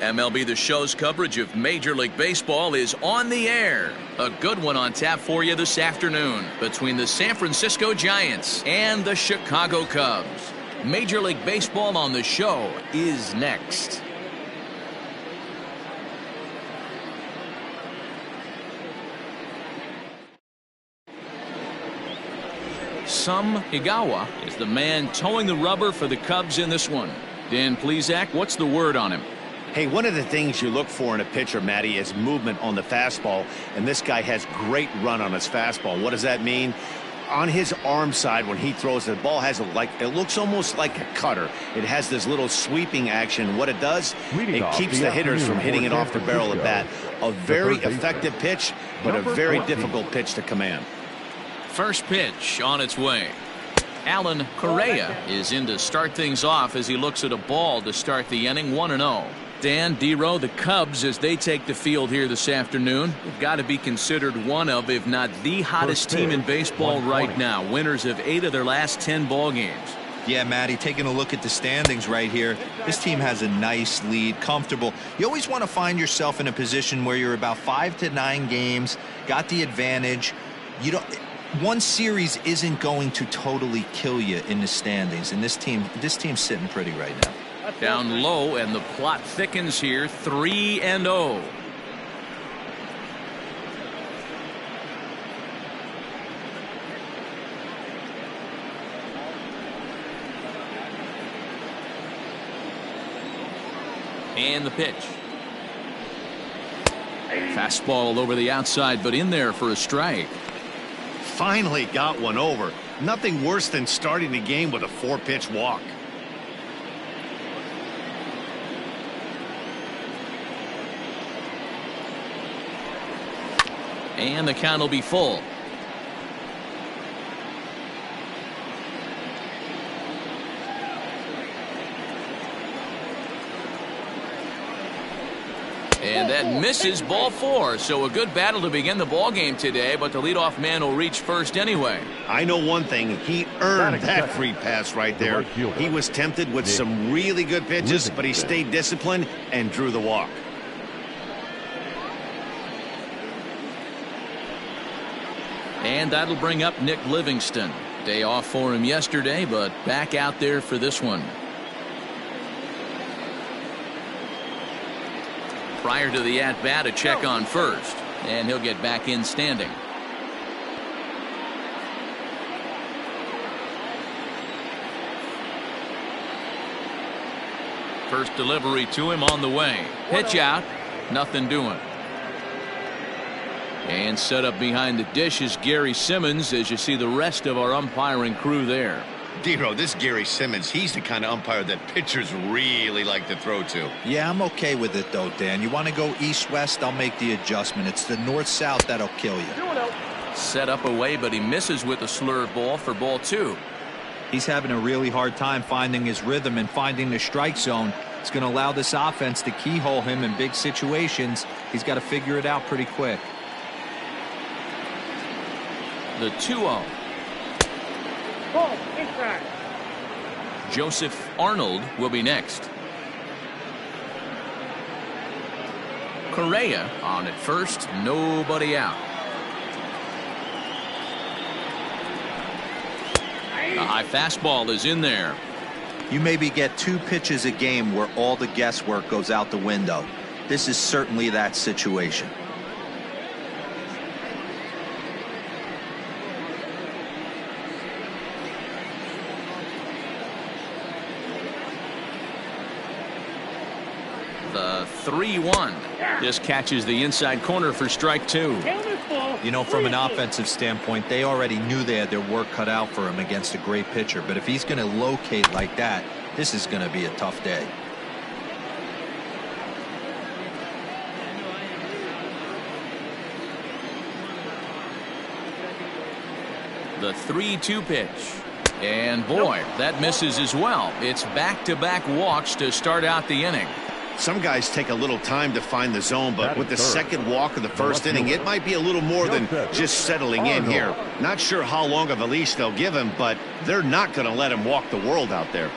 MLB The Show's coverage of Major League Baseball is on the air. A good one on tap for you this afternoon between the San Francisco Giants and the Chicago Cubs. Major League Baseball on The Show is next. Sam Higawa is the man towing the rubber for the Cubs in this one. Dan Plesac, what's the word on him? Hey, one of the things you look for in a pitcher, Matty, is movement on the fastball, and this guy has great run on his fastball. What does that mean? On his arm side, when he throws, the ball has it looks almost like a cutter. It has this little sweeping action. What it does, it keeps the hitters from hitting it off the barrel of the bat. A very effective pitch, but a very difficult pitch to command. First pitch on its way. Alan Correa is in to start things off as he looks at a ball to start the inning. 1-0. Dan, D-Row, the Cubs, as they take the field here this afternoon, have got to be considered one of, if not the hottest team in baseball right now. Winners of 8 of their last 10 ball games. Yeah, Matty, taking a look at the standings right here, this team has a nice lead, comfortable. You always want to find yourself in a position where you're about 5 to 9 games, got the advantage. One series isn't going to totally kill you in the standings, and this team's sitting pretty right now. Down low, and the plot thickens here. 3-0. And the pitch. Fastball over the outside, but in there for a strike. Finally got one over. Nothing worse than starting the game with a 4-pitch walk. And the count will be full. And that misses, ball 4. So a good battle to begin the ball game today, but the leadoff man will reach first anyway. I know one thing. He earned that free pass right there. He was tempted with some really good pitches, but he stayed disciplined and drew the walk. And that'll bring up Nick Livingston. Day off for him yesterday, but back out there for this one. Prior to the at-bat, a check on first, and he'll get back in standing. First delivery to him on the way. Pitch out, nothing doing. And set up behind the dish is Gary Simmons, as you see the rest of our umpiring crew there. D-Row, this Gary Simmons, he's the kind of umpire that pitchers really like to throw to. Yeah, I'm okay with it, though, Dan. You want to go east-west, I'll make the adjustment. It's the north-south that'll kill you. Set up away, but he misses with a slurve ball for ball 2. He's having a really hard time finding his rhythm and finding the strike zone. It's going to allow this offense to keyhole him in big situations. He's got to figure it out pretty quick. The 2-0. Joseph Arnold will be next. Correa on at first, nobody out. The high fastball is in there. You maybe get 2 pitches a game where all the guesswork goes out the window. This is certainly that situation. The 3-1 just catches the inside corner for strike 2. You know, from an offensive standpoint, they already knew they had their work cut out for him against a great pitcher. But if he's going to locate like that, this is going to be a tough day. The 3-2 pitch. And boy, that misses as well. It's back-to-back walks to start out the inning. Some guys take a little time to find the zone, but with the second walk of the first inning, it might be a little more than just settling in here. Not sure how long of a leash they'll give him, but they're not going to let him walk the world out there.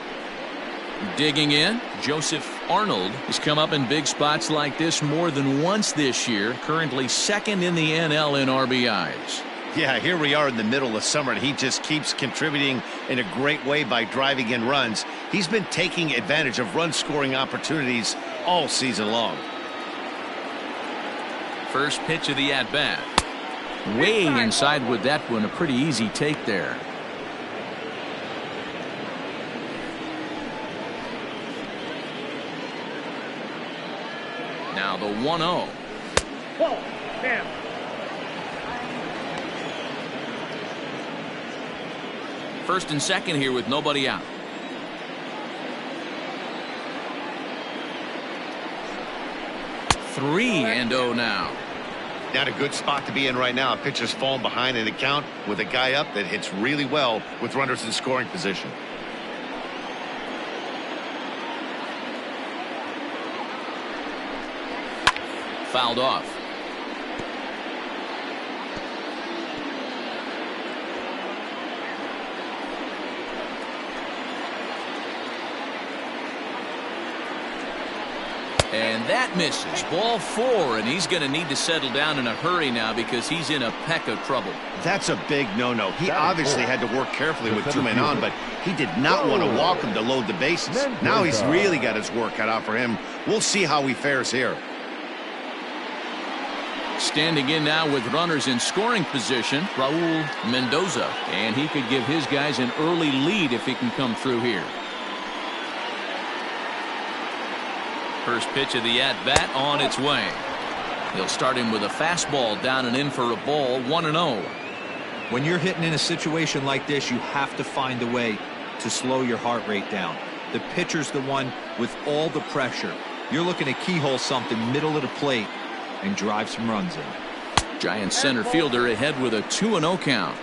Digging in, Joseph Arnold has come up in big spots like this more than once this year, currently second in the NL in RBIs. Yeah, here we are in the middle of summer, and he just keeps contributing in a great way by driving in runs. He's been taking advantage of run-scoring opportunities all season long. First pitch of the at-bat. Way inside with that one, a pretty easy take there. Now the 1-0. First and second here with nobody out. Three and 0 now. Not a good spot to be in right now. A pitcher's falling behind in the count with a guy up that hits really well with runners in scoring position. Fouled off. And that misses. Ball 4, and he's going to need to settle down in a hurry now because he's in a peck of trouble. That's a big no-no. He obviously had to work carefully with 2 men on, but he did not want to walk him to load the bases. Now he's really got his work cut out for him. We'll see how he fares here. Standing in now with runners in scoring position, Raul Mendoza, and he could give his guys an early lead if he can come through here. First pitch of the at-bat on its way. He'll start him with a fastball down and in for a ball, 1-0. When you're hitting in a situation like this, you have to find a way to slow your heart rate down. The pitcher's the one with all the pressure. You're looking to keyhole something middle of the plate and drive some runs in. Giants center fielder ahead with a 2-0 count.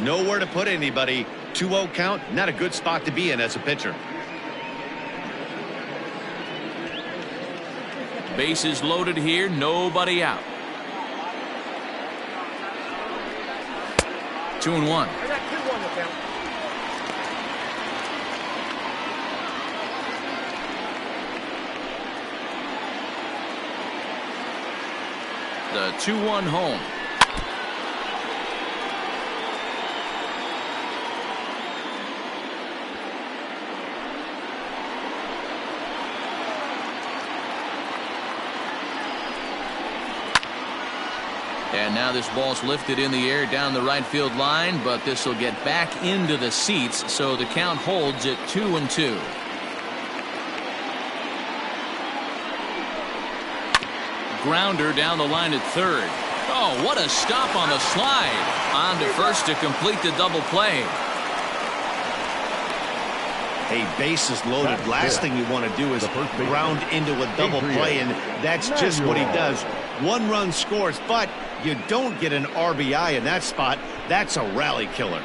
Nowhere to put anybody. 2-0 count, not a good spot to be in as a pitcher. Bases loaded here, nobody out. 2-1. The 2-1 home. And now this ball's lifted in the air down the right field line, but this will get back into the seats, so the count holds at 2-2. Grounder down the line at third. Oh, what a stop on the slide. On to first to complete the double play. Hey, bases loaded. Last thing you want to do is ground into a double play, and that's just what he does. 1 run scores, but you don't get an RBI in that spot. That's a rally killer.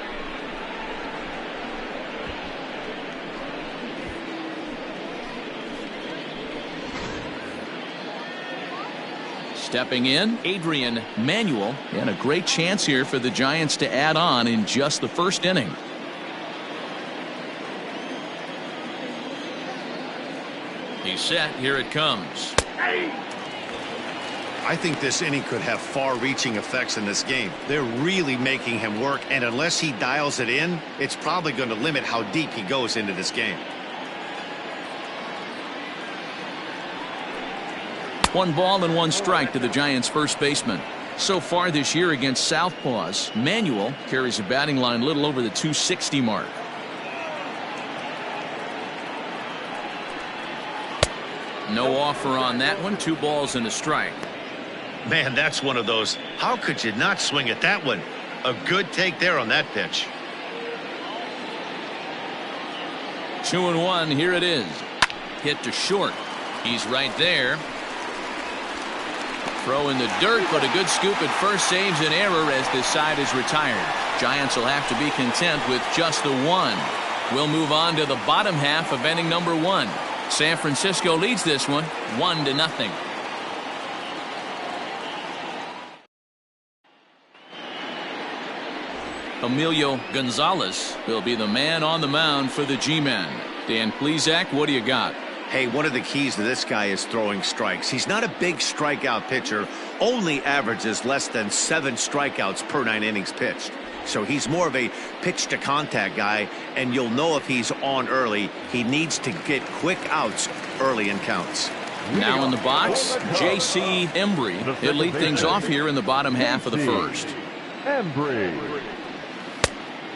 Stepping in, Adrian Manuel, and a great chance here for the Giants to add on in just the first inning. He's set. Here it comes. I think this inning could have far-reaching effects in this game. They're really making him work, and unless he dials it in, it's probably going to limit how deep he goes into this game. 1 ball and 1 strike to the Giants' first baseman. So far this year against Southpaws, Manuel carries a batting line a little over the 260 mark. No offer on that one. 2 balls and a strike. Man, that's one of those. How could you not swing at that one? A good take there on that pitch. 2-1. Here it is. Hit to short. He's right there. Throw in the dirt, but a good scoop at first saves an error as this side is retired. Giants will have to be content with just the 1. We'll move on to the bottom half of inning number 1. San Francisco leads this one 1-0. Emilio Gonzalez will be the man on the mound for the G-men. Dan Plesac, what do you got? Hey, one of the keys to this guy is throwing strikes. He's not a big strikeout pitcher, only averages less than 7 strikeouts per 9 innings pitched. So he's more of a pitch to contact guy, and you'll know if he's on early. He needs to get quick outs early in counts. Now in the box, J.C. Embry. He'll lead things off here in the bottom half of the first.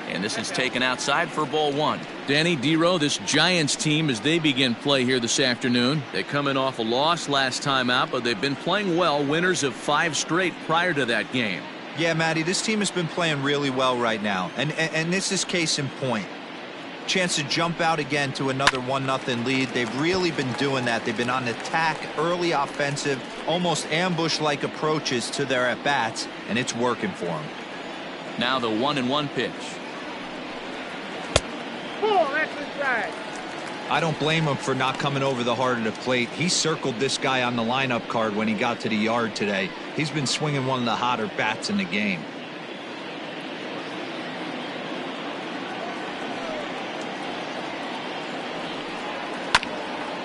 And this is taken outside for ball 1. Danny Dero, this Giants team, as they begin play here this afternoon. They come in off a loss last time out, but they've been playing well, winners of 5 straight prior to that game. Yeah, Matty, this team has been playing really well right now, and this is case in point. Chance to jump out again to another 1-0 lead. They've really been doing that. They've been on attack, early offensive, almost ambush-like approaches to their at-bats, and it's working for them. Now the 1-1 pitch. I don't blame him for not coming over the heart of the plate. He circled this guy on the lineup card when he got to the yard today. He's been swinging one of the hotter bats in the game.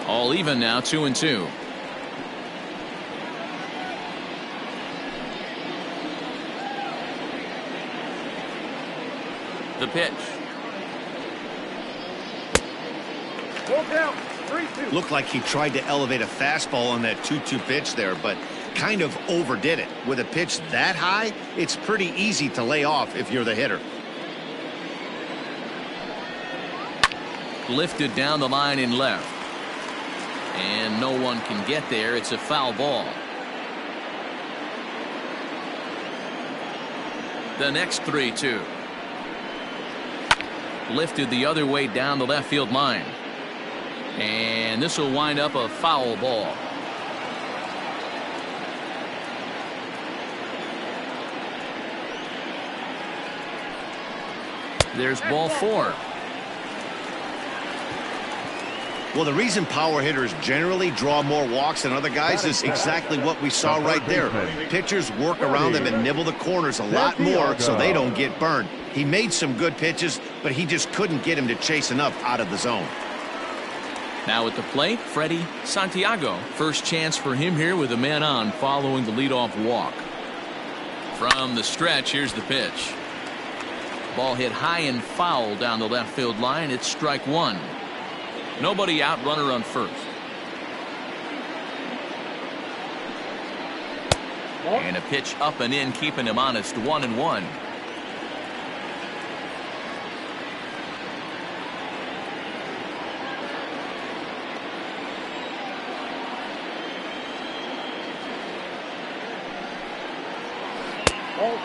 All even now, 2-2. The pitch. Looked like he tried to elevate a fastball on that 2-2 pitch there, but kind of overdid it. With a pitch that high, it's pretty easy to lay off if you're the hitter. Lifted down the line in left. And no one can get there. It's a foul ball. The next 3-2. Lifted the other way down the left field line. And this will wind up a foul ball. There's ball 4. Well, the reason power hitters generally draw more walks than other guys is exactly what we saw right there. Pitchers work around them and nibble the corners a lot more so they don't get burned. He made some good pitches, but he just couldn't get him to chase enough out of the zone. Now at the plate, Freddie Santiago. First chance for him here with a man on following the leadoff walk. From the stretch, here's the pitch. Ball hit high and foul down the left field line. It's strike 1. Nobody out, runner on first. And a pitch up and in, keeping him honest, 1-1.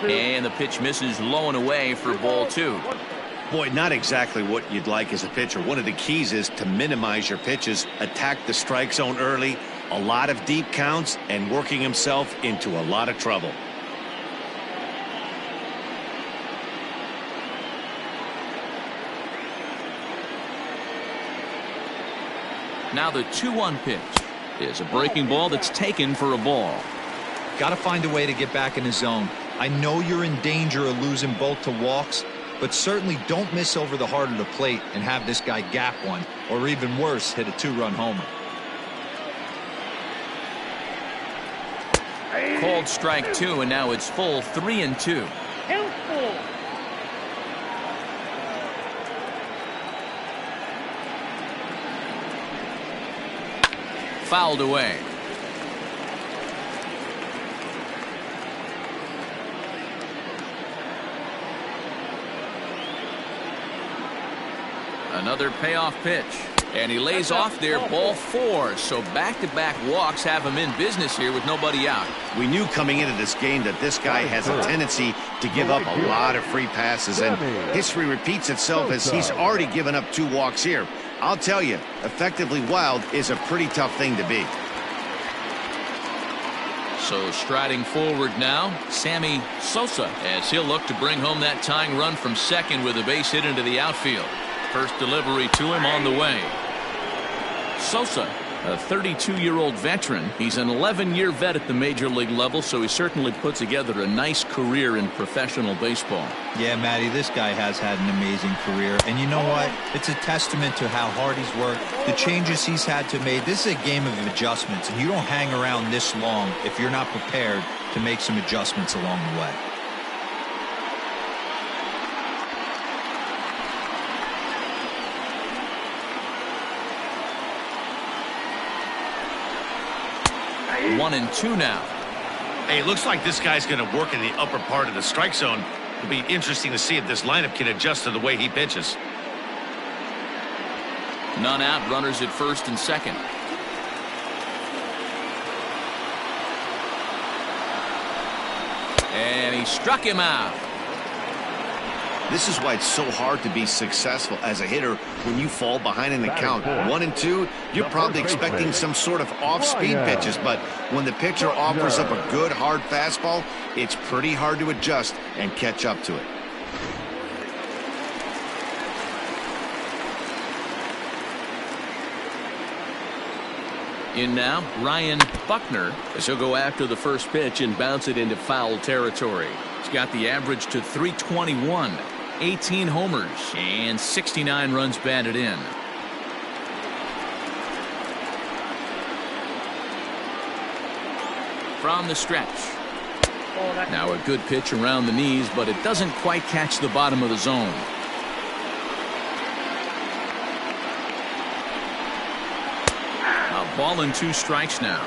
And the pitch misses low and away for ball 2. Boy, not exactly what you'd like as a pitcher. One of the keys is to minimize your pitches, attack the strike zone early, a lot of deep counts, and working himself into a lot of trouble. Now the 2-1 pitch is a breaking ball that's taken for a ball. Got to find a way to get back in the zone. I know you're in danger of losing both to walks, but certainly don't miss over the heart of the plate and have this guy gap one, or even worse, hit a 2-run homer. Called strike 2, and now it's full 3-2. Fouled away. Another payoff pitch, and he lays off there, ball 4. So back-to-back walks have him in business here with nobody out. We knew coming into this game that this guy has a tendency to give up a lot of free passes, and history repeats itself as he's already given up 2 walks here. I'll tell you, effectively wild is a pretty tough thing to be. So striding forward now, Sammy Sosa, as he'll look to bring home that tying run from second with a base hit into the outfield. First delivery to him on the way. Sosa A 32-year-old veteran. He's an 11-year vet at the major league level, so he certainly put together a nice career in professional baseball. Yeah, Matty, this guy has had an amazing career. And you know what? It's a testament to how hard he's worked, the changes he's had to make. This is a game of adjustments, and you don't hang around this long if you're not prepared to make some adjustments along the way. One and two now. Hey, it looks like this guy's going to work in the upper part of the strike zone. It'll be interesting to see if this lineup can adjust to the way he pitches. None out, runners at first and second. And he struck him out. This is why it's so hard to be successful as a hitter when you fall behind in the count. 1 and 2, you're probably expecting some sort of off-speed pitches, but when the pitcher offers up a good hard fastball, it's pretty hard to adjust and catch up to it. In now, Ryan Buckner, as he'll go after the first pitch and bounce it into foul territory. He's got the average to 321, 18 homers, and 69 runs batted in. From the stretch. Now a good pitch around the knees, but it doesn't quite catch the bottom of the zone. A ball and 2 strikes now.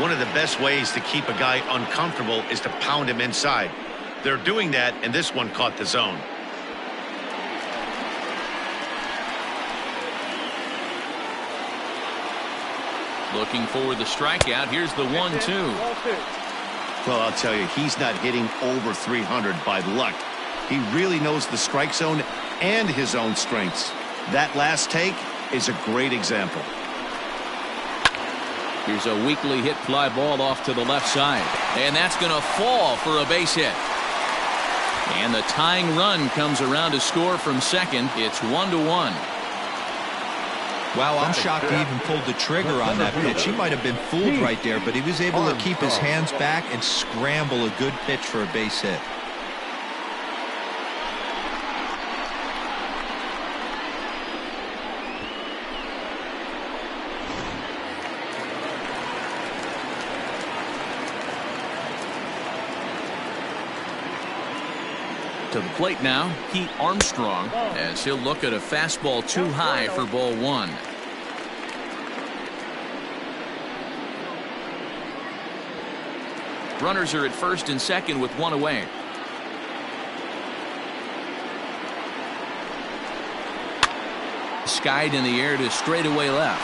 One of the best ways to keep a guy uncomfortable is to pound him inside. They're doing that, and this one caught the zone. Looking for the strikeout. Here's the 1-2. Well, I'll tell you, he's not hitting over 300 by luck. He really knows the strike zone and his own strengths. That last take is a great example. Here's a weakly hit fly ball off to the left side. And that's going to fall for a base hit. And the tying run comes around to score from second. It's 1-1. Wow, I'm shocked he even pulled the trigger on that pitch. He might have been fooled right there, but he was able to keep his hands back and scramble a good pitch for a base hit. To the plate now, Pete Armstrong, as he'll look at a fastball too high for ball 1. Runners are at first and second with 1 away. Skied in the air to straightaway left.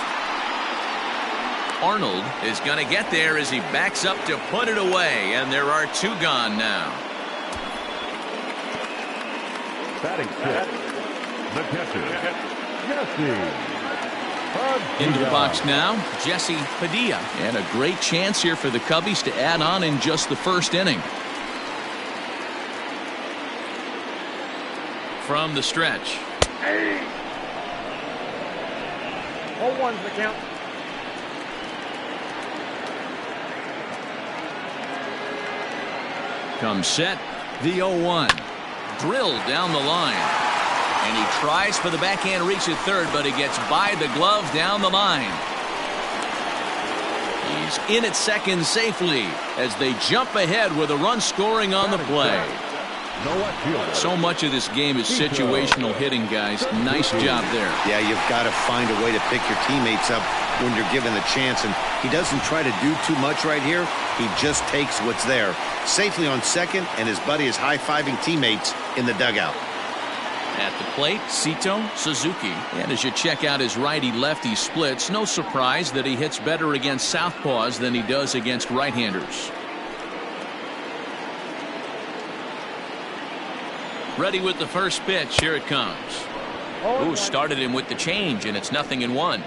Arnold is going to get there as he backs up to put it away, and there are 2 gone now. Batting fifth, the catcher, Jesse. Into the box now, Jesse Padilla. And a great chance here for the Cubbies to add on in just the first inning. From the stretch. 0-1's the count. Comes set, the 0-1. Drilled down the line. And he tries for the backhand reach at third, but he gets by the glove down the line. He's in at second safely as they jump ahead with a run scoring on the play. So much of this game is situational hitting, guys. Nice job there. Yeah, you've got to find a way to pick your teammates up when you're given the chance, and he doesn't try to do too much right here. He just takes what's there. Safely on second, and his buddy is high-fiving teammates in the dugout. At the plate, Sito Suzuki. And as you check out his righty-lefty splits, no surprise that he hits better against southpaws than he does against right-handers. Ready with the first pitch. Here it comes. Ooh, started him with the change, and it's 0-1.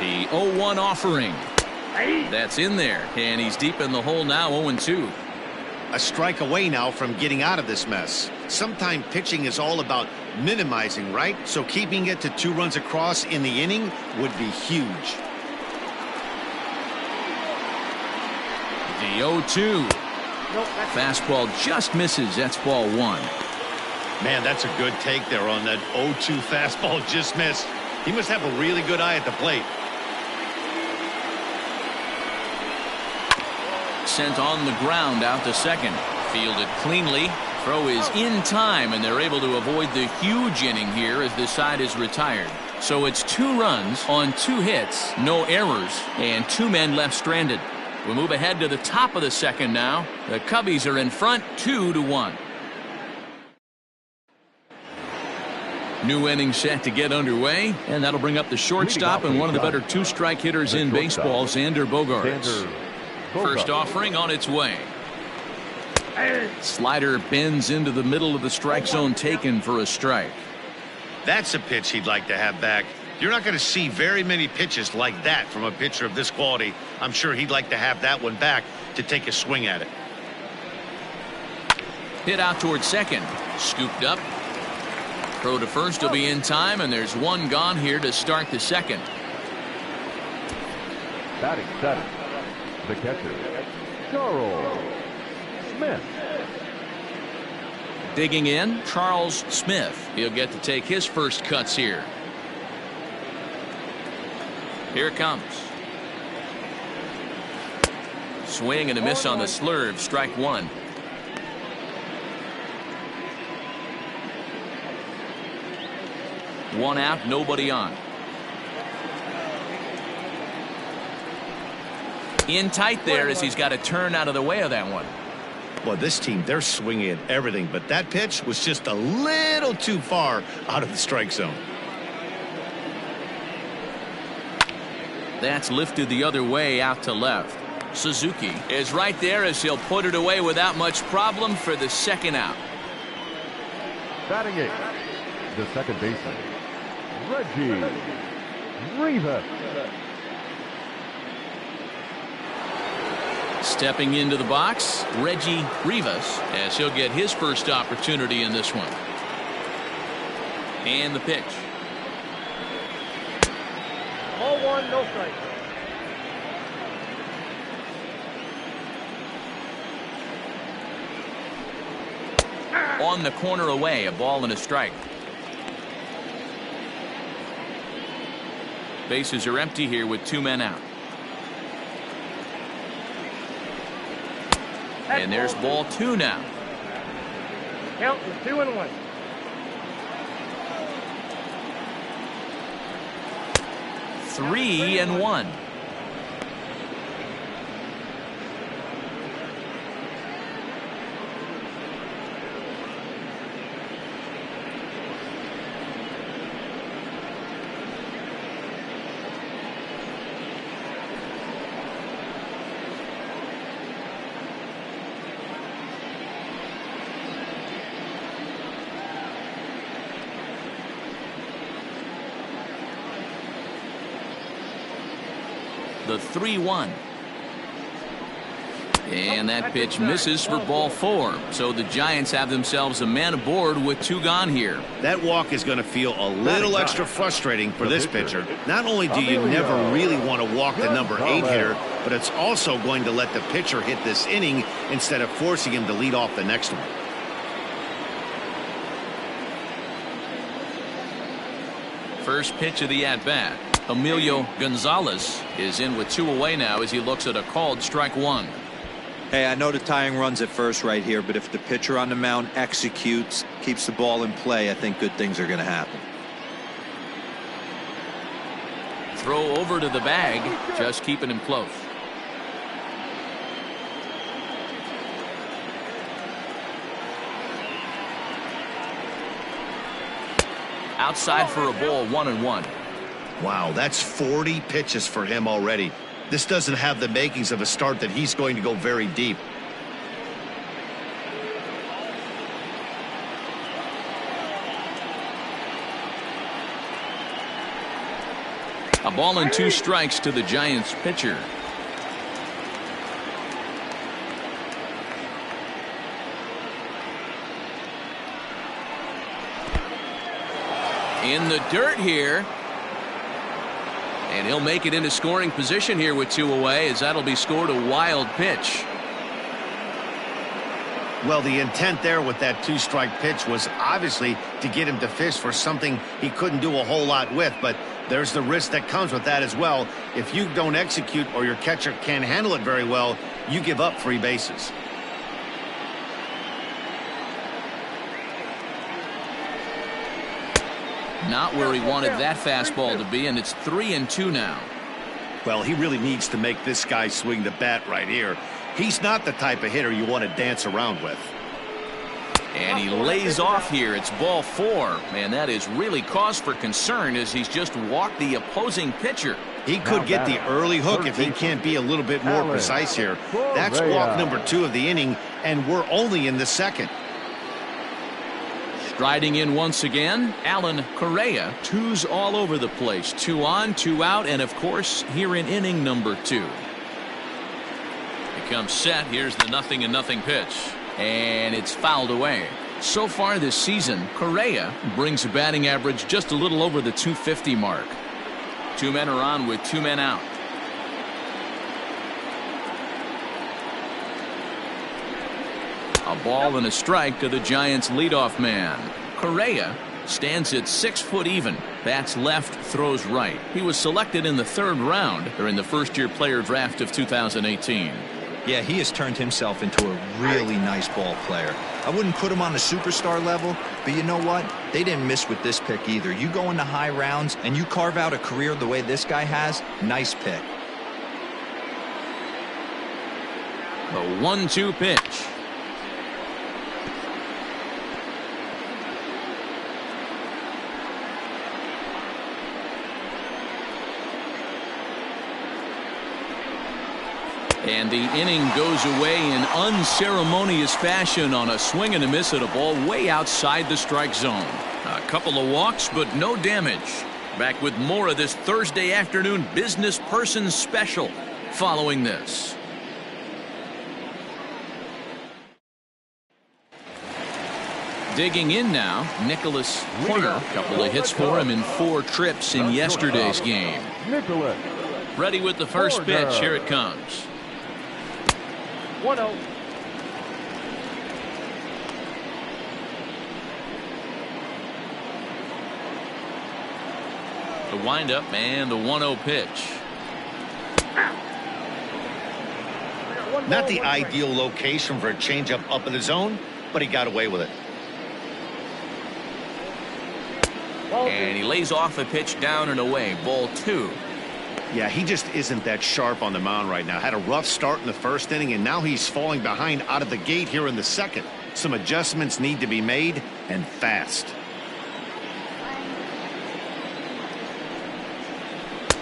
The 0-1 offering. That's in there, and he's deep in the hole now, 0-2. a strike away now from getting out of this mess. Sometimes pitching is all about minimizing, right? So keeping it to 2 runs across in the inning would be huge. The 0-2. Fastball just misses. That's ball 1. Man, that's a good take there on that 0-2 fastball just missed. He must have a really good eye at the plate. Sent on the ground out to second. Fielded cleanly. Throw is in time, and they're able to avoid the huge inning here as this side is retired. So it's 2 runs on 2 hits, no errors, and 2 men left stranded. We move ahead to the top of the second now. The Cubbies are in front 2-1. New inning set to get underway, and that'll bring up the shortstop and one of the better 2-strike hitters in baseball, Xander Bogaerts. First offering on its way. Slider bends into the middle of the strike zone, taken for a strike. That's a pitch he'd like to have back. You're not going to see very many pitches like that from a pitcher of this quality. I'm sure he'd like to have that one back to take a swing at it. Hit out towards second. Scooped up. Throw to first will be in time, and there's 1 gone here to start the second. Batting seventh, the catcher, Charles Smith. Digging in, Charles Smith. He'll get to take his first cuts here. Here it comes. Swing and a miss on the slurve. Strike 1. One out, nobody on. In tight there as he's got to turn out of the way of that one. Well, this team, they're swinging at everything, but that pitch was just a little too far out of the strike zone. That's lifted the other way out to left. Suzuki is right there as he'll put it away without much problem for the second out. Batting eighth, the second baseman, Reggie Rivas. Stepping into the box, Reggie Rivas, as he'll get his first opportunity in this one. And the pitch. Ball 1, no strike. On the corner away, a ball and a strike. Bases are empty here with 2 men out. And there's ball 2 now. Count is 2-1. 3-1. The 3-1. And that pitch misses for ball 4. So the Giants have themselves a man aboard with 2 gone here. That walk is going to feel a little extra frustrating for this pitcher. Not only do you never really want to walk the number 8 hitter, but it's also going to let the pitcher hit this inning instead of forcing him to lead off the next one. First pitch of the at-bat. Emilio Gonzalez is in with 2 away now as he looks at a called strike 1. Hey, I know the tying runs at first right here, but if the pitcher on the mound executes, keeps the ball in play, I think good things are going to happen. Throw over to the bag, just keeping him close. Outside for a ball, 1-1. Wow, that's 40 pitches for him already. This doesn't have the makings of a start that he's going to go very deep. A ball and 2 strikes to the Giants pitcher. In the dirt here. And he'll make it into scoring position here with 2 away, as that'll be scored a wild pitch. Well, the intent there with that 2-strike pitch was obviously to get him to fish for something he couldn't do a whole lot with, but there's the risk that comes with that as well. If you don't execute or your catcher can't handle it very well, you give up free bases. Not where he wanted that fastball to be, and it's 3-2 now. Well, he really needs to make this guy swing the bat right here. He's not the type of hitter you want to dance around with. And he lays off here. It's ball 4. Man, that is really cause for concern, as he's just walked the opposing pitcher. He could get the early hook if he can't be a little bit more precise here. That's walk number 2 of the inning, and we're only in the second. Striding in once again, Alan Correa. 2s all over the place. 2 on, 2 out, and of course, here in inning number 2. Becomes set. Here's the 0-0 pitch. And it's fouled away. So far this season, Correa brings a batting average just a little over the 250 mark. 2 men are on with 2 men out. A ball and a strike to the Giants' leadoff man. Correa stands at 6 foot even. Bats left, throws right. He was selected in the 3rd round during the first-year player draft of 2018. Yeah, he has turned himself into a really nice ball player. I wouldn't put him on the superstar level, but you know what? They didn't miss with this pick either. You go into high rounds and you carve out a career the way this guy has, nice pick. The 1-2 pitch. And the inning goes away in unceremonious fashion on a swing and a miss at a ball way outside the strike zone. A couple of walks, but no damage. Back with more of this Thursday afternoon business person special following this. Digging in now, Nicholas Horner. Couple of hits for him in 4 trips in yesterday's game. Nicholas. Ready with the first pitch. Here it comes. 1-0. The windup and the 1-0 pitch. Not the ideal location for a changeup up in the zone, but he got away with it. And he lays off a pitch down and away. Ball 2. Yeah, he just isn't that sharp on the mound right now. Had a rough start in the 1st inning, and now he's falling behind out of the gate here in the 2nd. Some adjustments need to be made, and fast.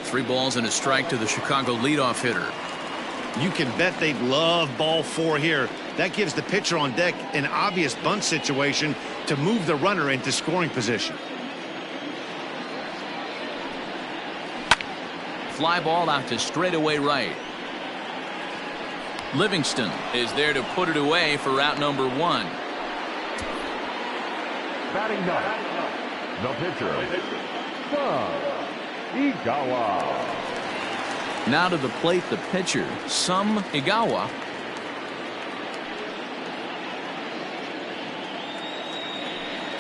3 balls and a strike to the Chicago leadoff hitter. You can bet they'd love ball 4 here. That gives the pitcher on deck an obvious bunt situation to move the runner into scoring position. Fly ball out to straightaway right. Livingston is there to put it away for out number 1. Batting 9th, the pitcher, Igawa. Now to the plate, the pitcher, Igawa.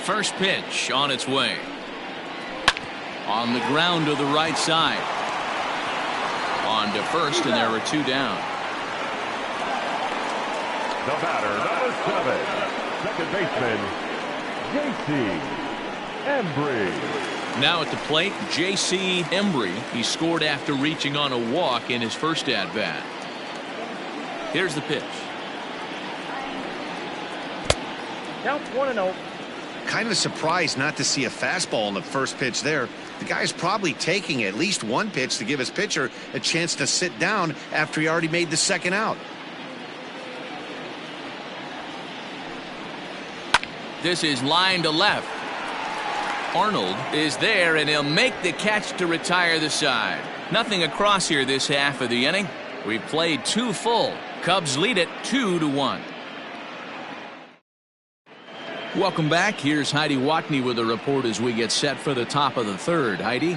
First pitch on its way. On the ground to the right side. On to first, and there are 2 down. The batter, number 7, second baseman, J.C. Embry. Now at the plate, J.C. Embry. He scored after reaching on a walk in his first at-bat. Here's the pitch. Count 1-0. Kind of surprised not to see a fastball on the first pitch there. The guy's probably taking at least 1 pitch to give his pitcher a chance to sit down after he already made the 2nd out. This is line to left. Arnold is there, and he'll make the catch to retire the side. Nothing across here this half of the inning. We've played 2 full. Cubs lead it 2-1. Welcome back. Here's Heidi Watney with a report as we get set for the top of the third. Heidi?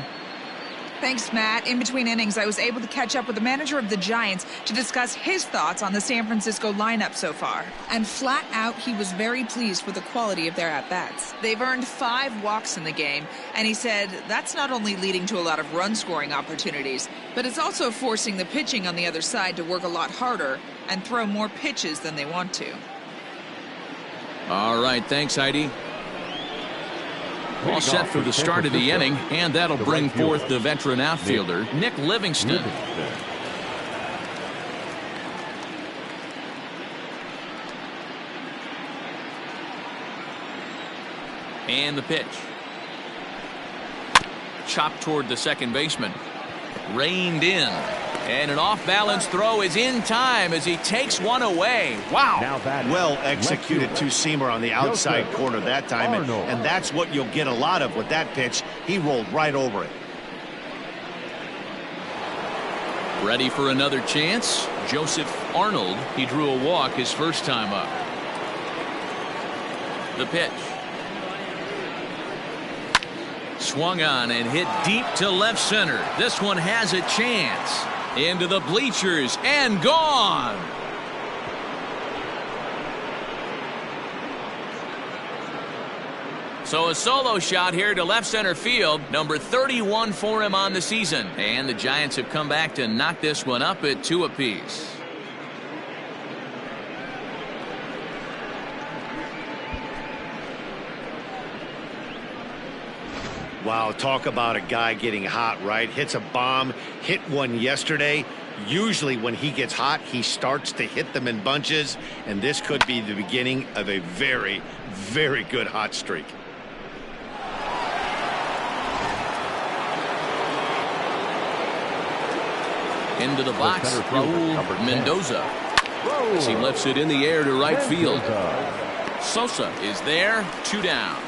Thanks, Matt. In between innings, I was able to catch up with the manager of the Giants to discuss his thoughts on the San Francisco lineup so far. And flat out, he was very pleased with the quality of their at-bats. They've earned 5 walks in the game, and he said that's not only leading to a lot of run-scoring opportunities, but it's also forcing the pitching on the other side to work a lot harder and throw more pitches than they want to. All right, thanks, Heidi. All set for the start of the inning, and that'll bring forth the veteran outfielder, Nick Livingston. And the pitch. Chopped toward the second baseman. Reined in. And an off-balance throw is in time as he takes one away. Wow. Well executed two-seamer on the outside corner that time, and that's what you'll get a lot of with that pitch. He rolled right over it. Ready for another chance? Joseph Arnold. He drew a walk his first time up. The pitch. Swung on and hit deep to left center. This one has a chance. Into the bleachers and gone. So a solo shot here to left center field, number 31 for him on the season. And the Giants have come back to knock this one up at 2 apiece. Wow, talk about a guy getting hot, right? Hits a bomb, hit one yesterday. Usually when he gets hot, he starts to hit them in bunches, and this could be the beginning of a very, very good hot streak. Into the box, Raul Mendoza. As he lifts it in the air to right field. Sosa is there, 2 down.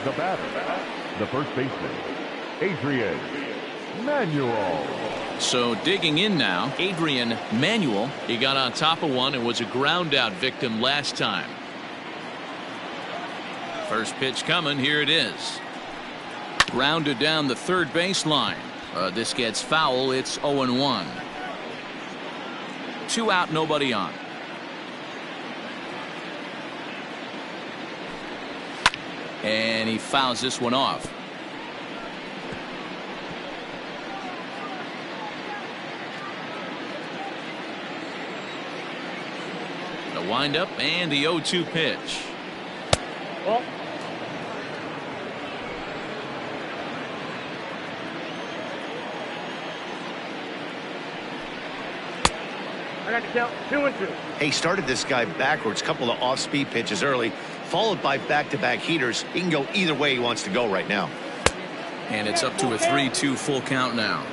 The batter, the first baseman, Adrian Manuel. So digging in now, Adrian Manuel. He got on top of one and was a ground out victim last time. First pitch coming. Here it is. Grounded down the third baseline. This gets foul. It's 0-1. 2 out, nobody on. And he fouls this one off. The windup and the 0-2 pitch. Well, I got to count 2-2. He started this guy backwards, couple of off-speed pitches early, followed by back-to-back heaters. He can go either way he wants to go right now. And it's up to a 3-2 full count now.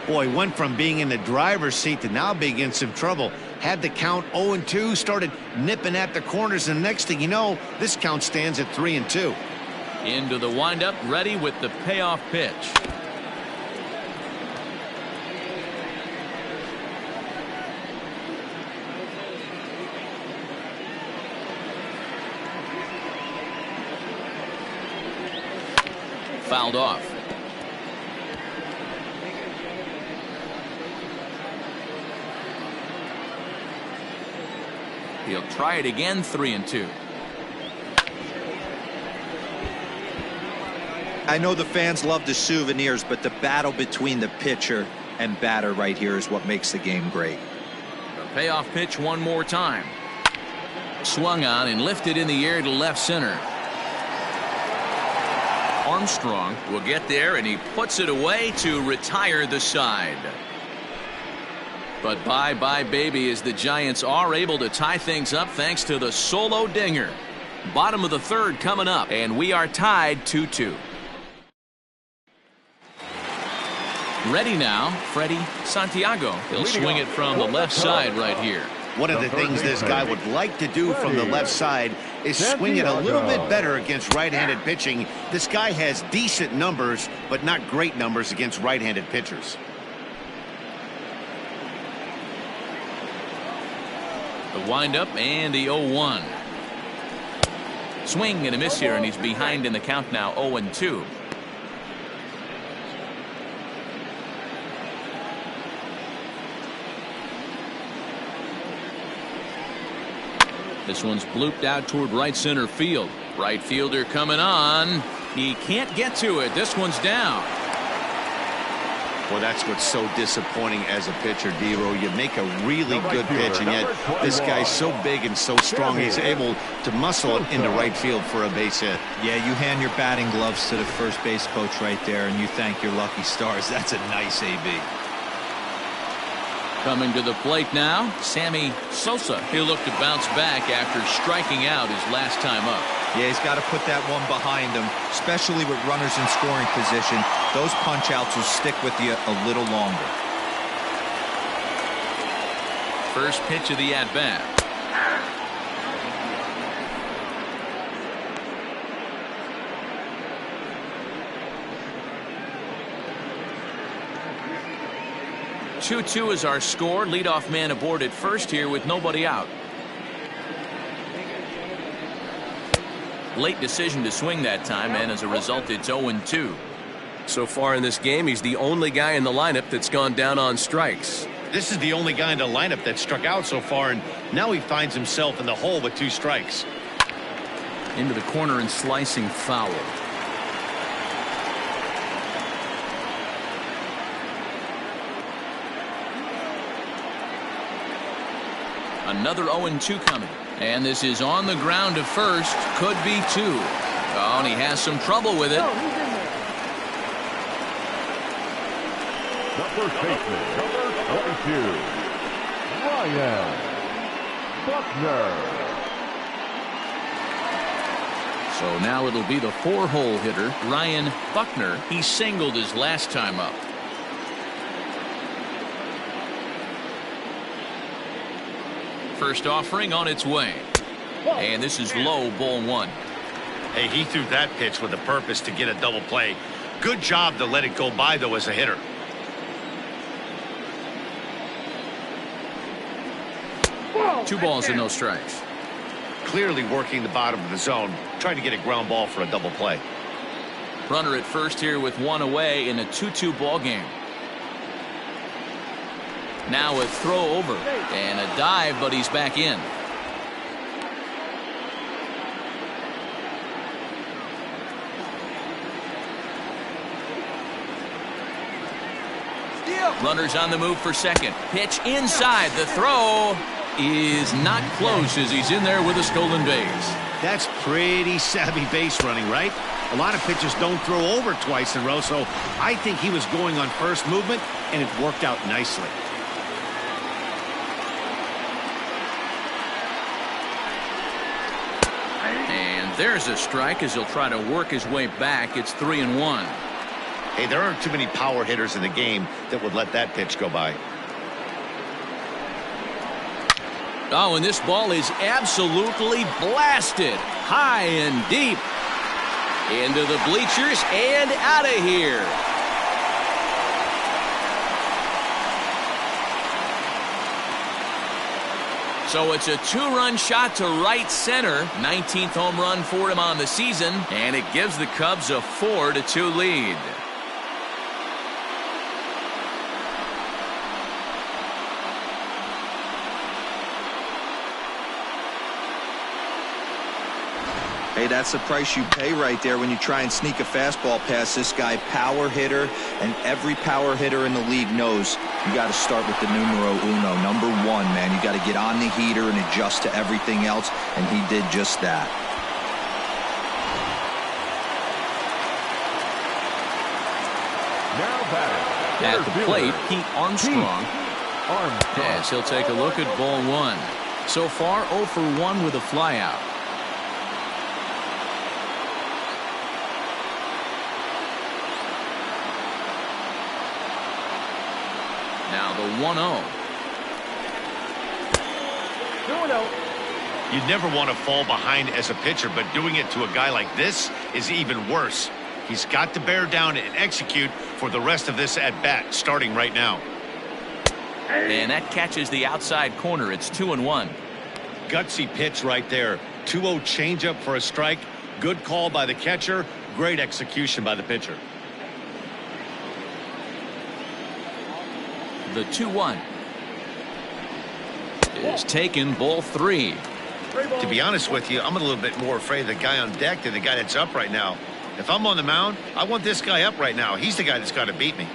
Boy, went from being in the driver's seat to now being in some trouble. Had the count 0-2, started nipping at the corners, and next thing you know, this count stands at 3-2. Into the windup, ready with the payoff pitch. Fouled off. He'll try it again, 3-2. I know the fans love the souvenirs, but the battle between the pitcher and batter right here is what makes the game great. The payoff pitch one more time. Swung on and lifted in the air to left center. Armstrong will get there, and he puts it away to retire the side. But bye-bye, baby, as the Giants are able to tie things up thanks to the solo dinger. Bottom of the third coming up, and we are tied 2-2. Ready now, Freddie Santiago. He'll swing it from the left side right here. One of the things this guy would like to do from the left side is swing it a little bit better against right-handed pitching. This guy has decent numbers, but not great numbers against right-handed pitchers. The windup and the 0-1. Swing and a miss here, and he's behind in the count now, 0-2. This one's blooped out toward right center field. Right fielder coming on. He can't get to it. This one's down. Well, that's what's so disappointing as a pitcher, D-Row. You make a really good pitch, and yet this guy's so big and so strong, he's able to muscle it into right field for a base hit. Yeah, you hand your batting gloves to the first base coach right there, and you thank your lucky stars. That's a nice AB. Coming to the plate now, Sammy Sosa. He'll look to bounce back after striking out his last time up. Yeah, he's got to put that one behind him, especially with runners in scoring position. Those punch-outs will stick with you a little longer. First pitch of the at-bat. Two-2 is our score. Leadoff man aboard at first here with nobody out. Late decision to swing that time, and as a result, it's 0-2. So far in this game, he's the only guy in the lineup that's gone down on strikes. This is the only guy in the lineup that struck out so far, and now he finds himself in the hole with 2 strikes. Into the corner and slicing foul. Another 0-2 coming. And this is on the ground to first. Could be 2. Oh, and he has some trouble with it. The first baseman, number 22, Ryan Buckner. So now it'll be the 4-hole hitter, Ryan Buckner. He singled his last time up. First offering on its way. And this is low, ball 1. Hey, he threw that pitch with a purpose to get a double play. Good job to let it go by, though, as a hitter. Two balls and no strikes. Clearly working the bottom of the zone, trying to get a ground ball for a double play. Runner at first here with 1 away in a 2-2 ball game. Now a throw over and a dive, but he's back in. Runners on the move for second. Pitch inside. The throw is not close as he's in there with a stolen base. That's pretty savvy base running, right? A lot of pitchers don't throw over twice in a row, so I think he was going on first movement, and it worked out nicely. And there's a strike as he'll try to work his way back. It's 3-1. Hey, there aren't too many power hitters in the game that would let that pitch go by. Oh, and this ball is absolutely blasted high and deep into the bleachers and out of here. So it's a 2-run shot to right center. 19th home run for him on the season, and it gives the Cubs a 4-2 lead. Hey, that's the price you pay right there when you try and sneak a fastball past this guy. Power hitter, and every power hitter in the league knows you got to start with the numero uno, number 1, man. You got to get on the heater and adjust to everything else, and he did just that. Now batting. At the plate, Pete Armstrong. Yes, he'll take a look at ball 1. So far, 0 for 1 with a flyout. Now the 1-0. 2-0. You'd never want to fall behind as a pitcher, but doing it to a guy like this is even worse. He's got to bear down and execute for the rest of this at-bat, starting right now. And that catches the outside corner. It's 2-1. Gutsy pitch right there. 2-0 changeup for a strike. Good call by the catcher. Great execution by the pitcher. The 2-1 is taken, ball 3. To be honest with you, I'm a little bit more afraid of the guy on deck than the guy that's up right now. If I'm on the mound, I want this guy up right now. He's the guy that's got to beat me.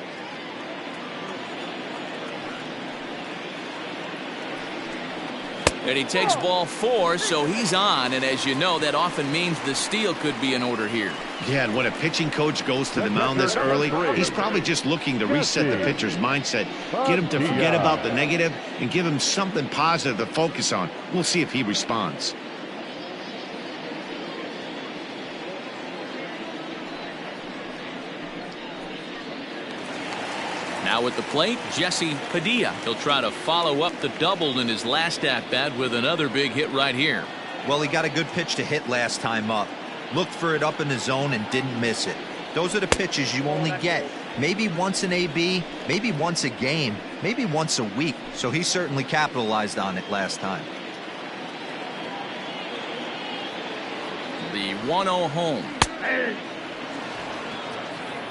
And he takes ball 4, so he's on. And as you know, that often means the steal could be in order here. Yeah, and when a pitching coach goes to the mound this early, he's probably just looking to reset the pitcher's mindset, get him to forget about the negative, and give him something positive to focus on. We'll see if he responds. Now at the plate, Jesse Padilla. He'll try to follow up the double in his last at-bat with another big hit right here. Well, he got a good pitch to hit last time up. Looked for it up in the zone and didn't miss it. Those are the pitches you only get maybe once an AB, maybe once a game, maybe once a week. So he certainly capitalized on it last time. The 1-0 home.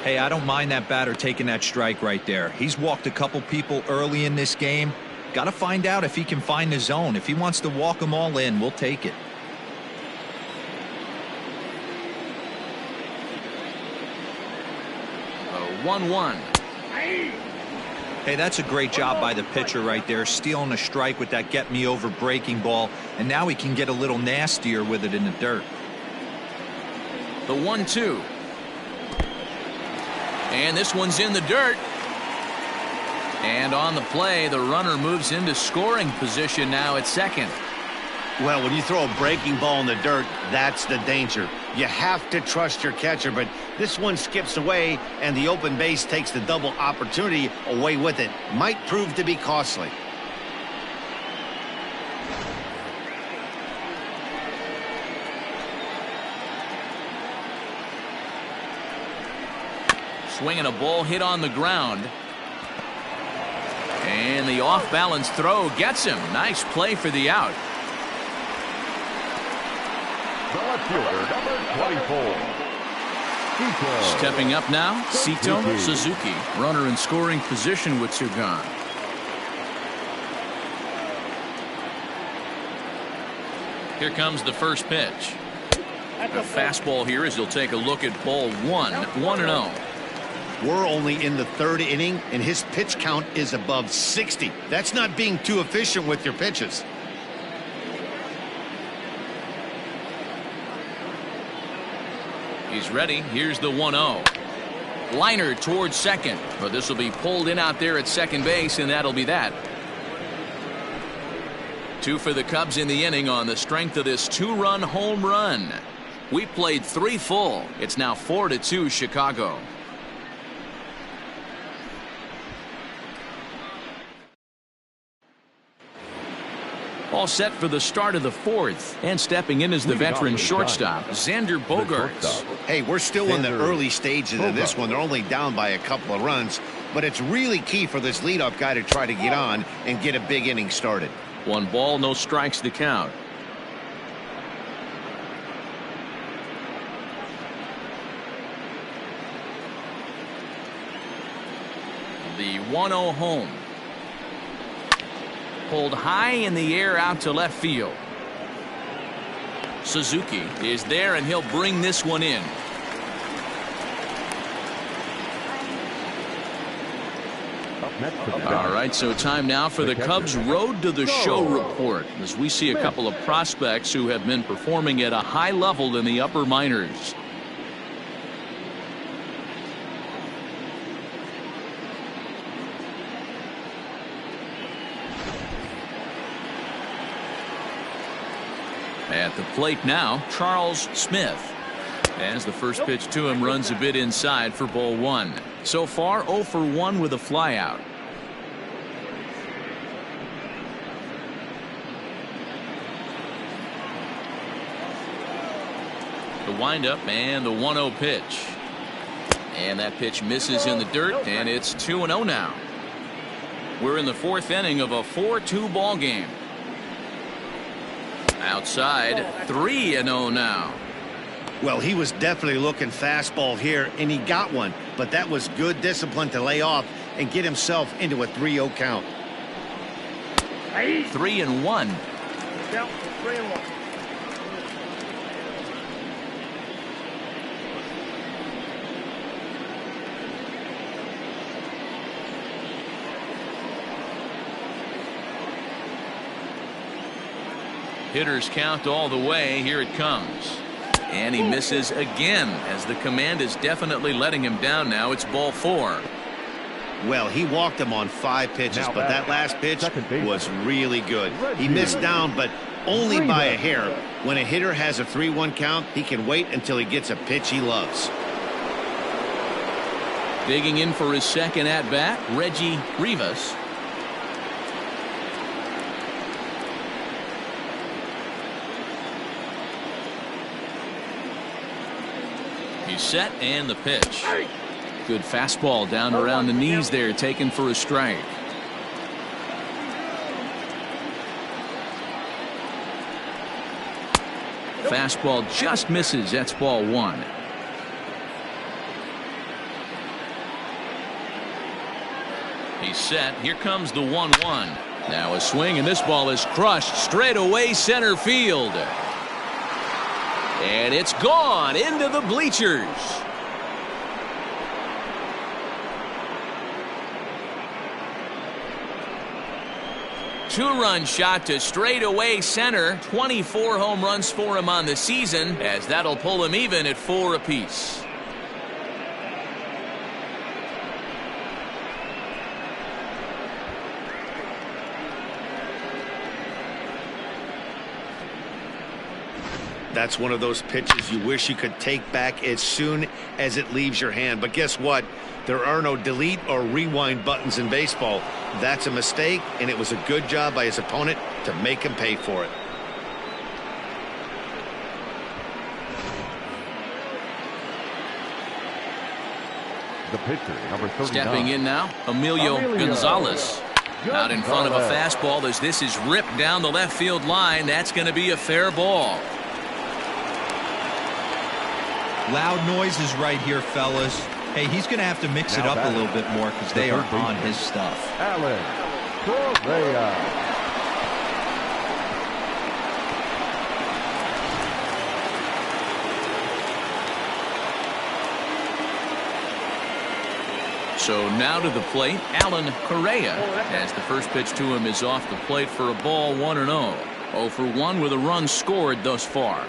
Hey, I don't mind that batter taking that strike right there. He's walked a couple people early in this game. Got to find out if he can find the zone. If he wants to walk them all in, we'll take it. The 1-1. Hey, that's a great job by the pitcher right there, stealing a strike with that get-me-over breaking ball, and now he can get a little nastier with it in the dirt. The 1-2. And this one's in the dirt. And on the play, the runner moves into scoring position now at second. Well, when you throw a breaking ball in the dirt, that's the danger. You have to trust your catcher, but this one skips away, and the open base takes the double opportunity away with it. Might prove to be costly. Swinging a ball hit on the ground. And the off-balance throw gets him. Nice play for the out. The left fielder, number 24. Ito. Stepping up now, Sito Suzuki. Runner in scoring position with 2 gone. Here comes the first pitch. A fastball here as he'll take a look at ball 1. 1-0. We're only in the 3rd inning, and his pitch count is above 60. That's not being too efficient with your pitches. He's ready. Here's the 1-0. Liner towards second, but this will be pulled in out there at second base, and that'll be that. 2 for the Cubs in the inning on the strength of this 2-run home run. We played 3 full. It's now 4-2 Chicago. All set for the start of the 4th, and stepping in is the veteran shortstop, Xander Bogaerts. Hey, we're still in the early stages of this one. They're only down by a couple of runs, but it's really key for this leadoff guy to try to get on and get a big inning started. 1 ball, no strikes to count. The 1-0 home. Pulled high in the air out to left field. Suzuki is there, and he'll bring this one in. All right, so time now for the Cubs' Road to the Show report, as we see a couple of prospects who have been performing at a high level in the upper minors. At the plate now, Charles Smith. As the first pitch to him runs a bit inside for ball 1. So far 0 for 1 with a flyout. The windup and the 1-0 pitch. And that pitch misses in the dirt, and it's 2-0 now. We're in the 4th inning of a 4-2 ball game. Outside, 3-0 now. Well, he was definitely looking fastball here, and he got one. But that was good discipline to lay off and get himself into a 3-0 count. 3-1. Count 3-1. Hitters count all the way. Here it comes. And he misses again, as the command is definitely letting him down now. It's ball 4. Well, he walked him on 5 pitches, but that last pitch was really good. He missed down, but only by a hair. When a hitter has a 3-1 count, he can wait until he gets a pitch he loves. Digging in for his second at-bat, Reggie Rivas. He's set, and the pitch. Good fastball down around the knees there, taken for a strike. Fastball just misses. That's ball 1. He's set. Here comes the 1-1. Now a swing, and this ball is crushed straight away center field. And it's gone into the bleachers. Two-run shot to straightaway center. 24 home runs for him on the season, as that'll pull him even at 4 apiece. That's one of those pitches you wish you could take back as soon as it leaves your hand. But guess what? There are no delete or rewind buttons in baseball. That's a mistake, and it was a good job by his opponent to make him pay for it. The pitcher, number 39. Stepping in now, Emilio Gonzalez. Out in front of a fastball as this is ripped down the left field line. That's going to be a fair ball. Loud noises right here, fellas. Hey, he's going to have to mix it up a little bit more because they are on his stuff. Alan Correa. So now to the plate, Alan Correa, as the first pitch to him is off the plate for a ball, 1-0. 0 for 1 with a run scored thus far.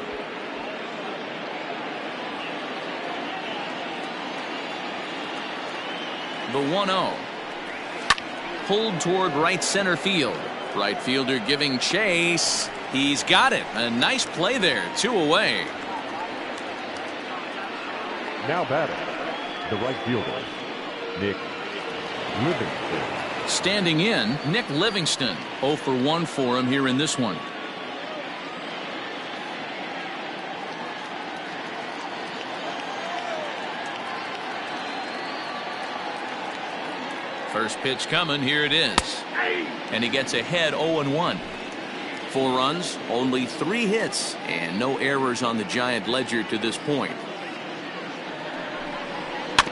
The 1-0. Pulled toward right center field. Right fielder giving chase. He's got it. A nice play there. 2 away. Now batting, the right fielder, Nick Livingston. Standing in, Nick Livingston. 0 for 1 for him here in this one. First pitch coming. Here it is. And he gets ahead 0-1. 4 runs, only 3 hits, and no errors on the Giant ledger to this point.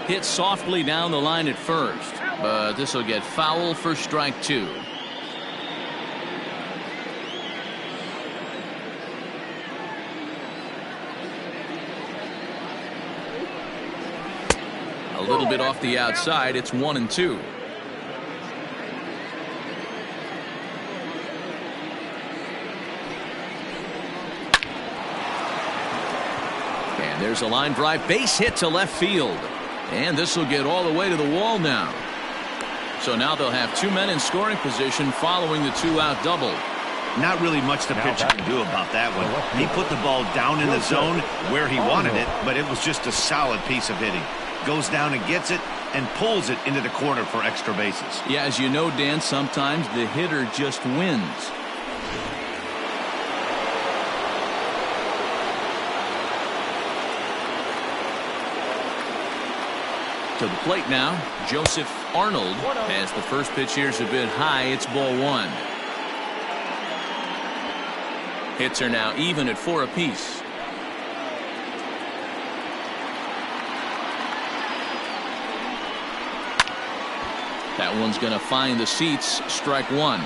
Hit softly down the line at first, but this will get foul for strike 2. A little bit off the outside. It's 1-2. And there's a line drive base hit to left field. And this will get all the way to the wall now. So now they'll have 2 men in scoring position following the 2-out double. Not really much the pitcher can do about that one. He put the ball down in the zone where he wanted it, but it was just a solid piece of hitting. Goes down and gets it and pulls it into the corner for extra bases. Yeah, as you know, Dan, sometimes the hitter just wins. To the plate now, Joseph Arnold, as the first pitch here's a bit high. It's ball 1. Hits are now even at 4 apiece. That one's going to find the seats. Strike one.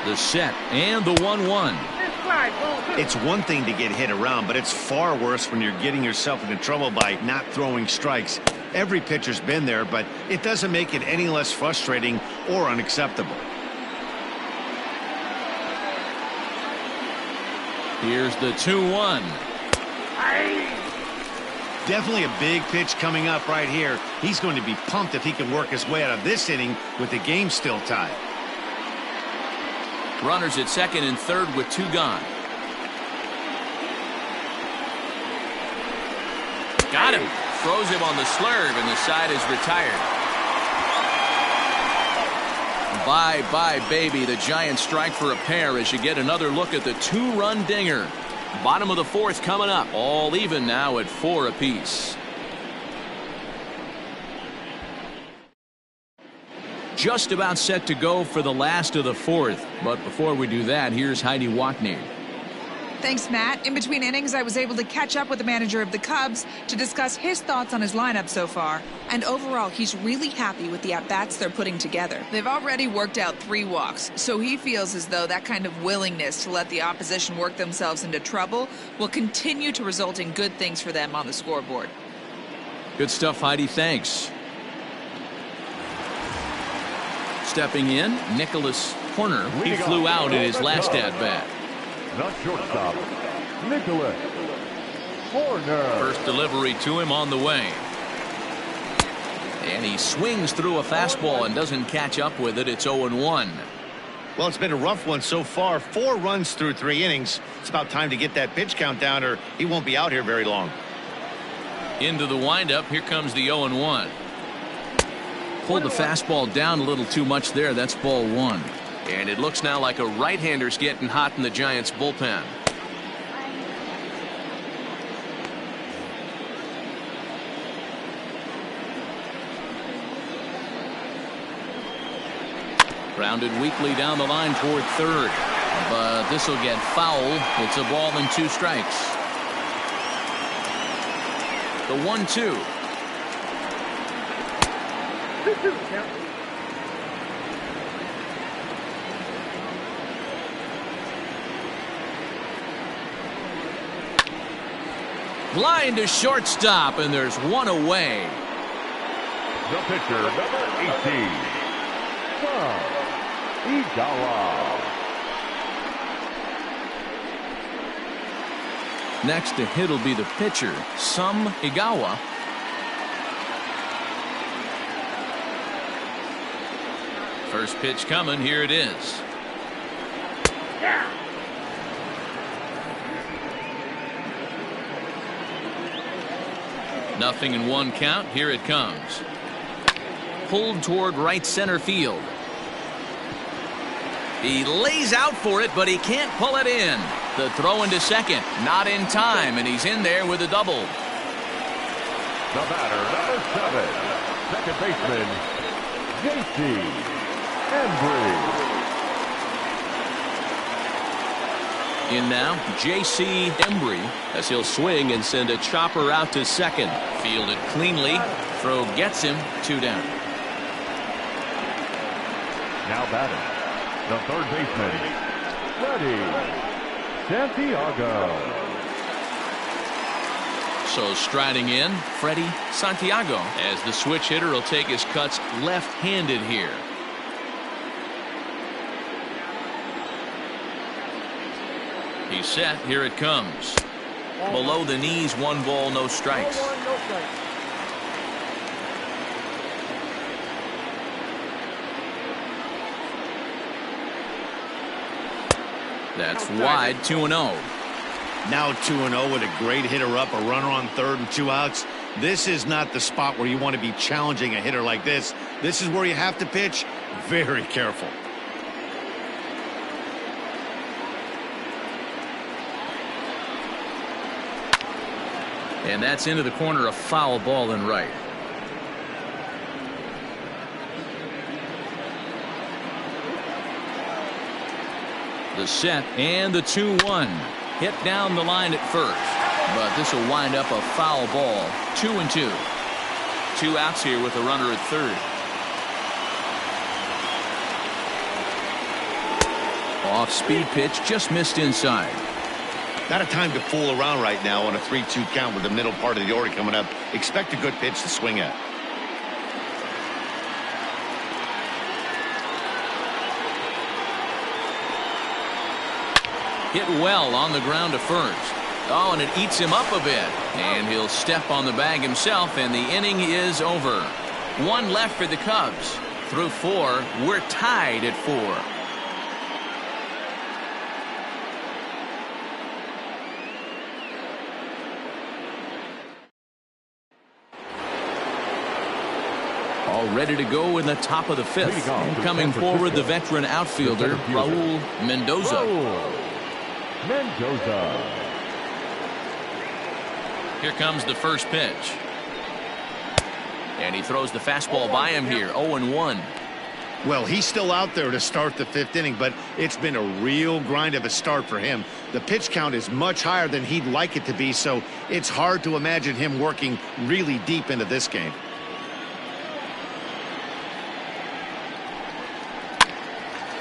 The set and the 1-1. It's one thing to get hit around, but it's far worse when you're getting yourself into trouble by not throwing strikes. Every pitcher's been there, but it doesn't make it any less frustrating or unacceptable. Here's the 2-1. Definitely a big pitch coming up right here. He's going to be pumped if he can work his way out of this inning with the game still tied. Runners at second and third with 2 gone. Got him. Throws him on the slurve, and the side is retired. Bye-bye, baby. The Giants strike for a pair as you get another look at the 2-run dinger. Bottom of the 4th coming up. All even now at 4 apiece. Just about set to go for the last of the 4th. But before we do that, here's Heidi Watney. Thanks, Matt. In between innings, I was able to catch up with the manager of the Cubs to discuss his thoughts on his lineup so far. And overall, he's really happy with the at-bats they're putting together. They've already worked out 3 walks, so he feels as though that kind of willingness to let the opposition work themselves into trouble will continue to result in good things for them on the scoreboard. Good stuff, Heidi. Thanks. Stepping in, Nicholas Horner. He flew out in his last at-bat. Not shortstop, Nicholas Horner. First delivery to him on the way. And he swings through a fastball and doesn't catch up with it. It's 0-1. Well, it's been a rough one so far. 4 runs through 3 innings. It's about time to get that pitch count down or he won't be out here very long. Into the windup. Here comes the 0-1. Pulled the fastball down a little too much there. That's ball 1. And it looks now like a right-hander's getting hot in the Giants bullpen. Grounded weakly down the line toward third. But this will get foul. It's a ball and 2 strikes. The 1-2. Line to shortstop, and there's 1 away. The pitcher, number 18, Igawa. Next to hit will be the pitcher, Igawa. First pitch coming. Here it is. Nothing in 1 count. Here it comes. Pulled toward right center field. He lays out for it, but he can't pull it in. The throw into second. Not in time, and he's in there with a double. The batter, number 7, second baseman, Embry. In now, J.C. Embry, as he'll swing and send a chopper out to second. Fielded cleanly. Throw gets him. 2 down. Now batting, the third baseman, Freddie Santiago. So striding in, Freddie Santiago, as the switch hitter will take his cuts left-handed here. He's set. Here it comes. Below the knees, 1 ball, no strikes. That's wide. 2-0. Now 2-0 with a great hitter up, a runner on third and 2 outs. This is not the spot where you want to be challenging a hitter like this. This is where you have to pitch very careful. And that's into the corner, a foul ball and right. The set and the 2-1. Hit down the line at first, but this will wind up a foul ball. 2-2. 2 outs here with a runner at third. Off speed pitch, just missed inside. Not a time to fool around right now on a 3-2 count with the middle part of the order coming up. Expect a good pitch to swing at. Hit well on the ground to first. Oh, and it eats him up a bit. And he'll step on the bag himself, and the inning is over. 1 left for the Cubs. Through 4, we're tied at 4. All ready to go in the top of the 5th. And coming forward, the veteran outfielder, Raul Mendoza. Here comes the first pitch. And he throws the fastball by him here. 0-1. Well, he's still out there to start the 5th inning, but it's been a real grind of a start for him. The pitch count is much higher than he'd like it to be, so it's hard to imagine him working really deep into this game.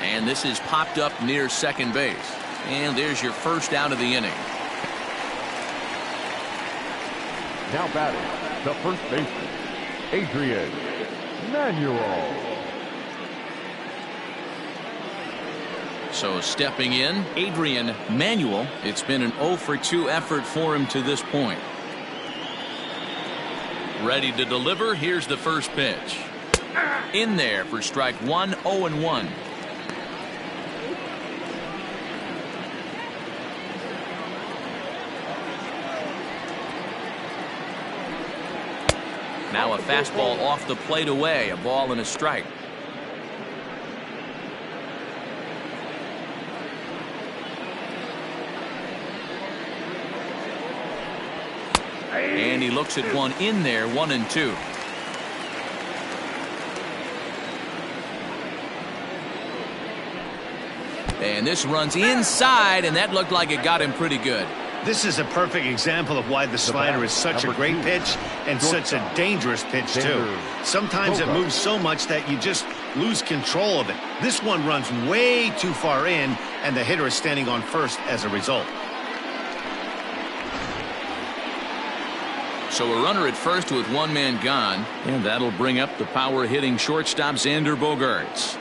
And this is popped up near second base. And there's your first out of the inning. Now batting, the first baseman, Adrian Manuel. So stepping in, Adrian Manuel. It's been an 0-for-2 effort for him to this point. Ready to deliver. Here's the first pitch. In there for strike 1, 0-1. Now a fastball off the plate away. A ball and a strike. And he looks at one in there. 1-2. And this runs inside, and that looked like it got him pretty good. This is a perfect example of why the slider is such a great pitch and such a dangerous pitch, too. Sometimes it moves so much that you just lose control of it. This one runs way too far in, and the hitter is standing on first as a result. So a runner at first with 1 man gone, and that'll bring up the power-hitting shortstop Xander Bogaerts.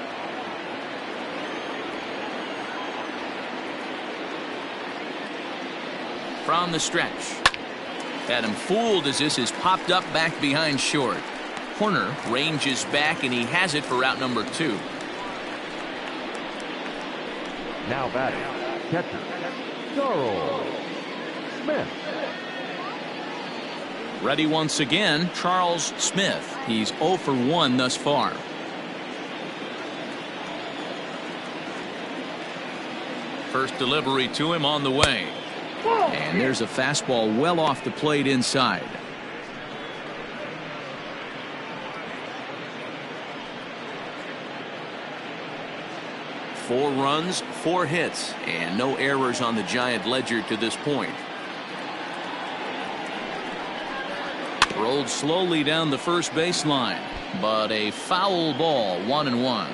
From the stretch. Had him fooled as this is popped up back behind short. Horner ranges back, and he has it for out number 2. Now batting, catcher, Charles Smith. Ready once again, Charles Smith. He's 0-for-1 thus far. First delivery to him on the way. And there's a fastball well off the plate inside. Four runs, 4 hits, and no errors on the Giant ledger to this point. Rolled slowly down the first baseline, but a foul ball. 1-1.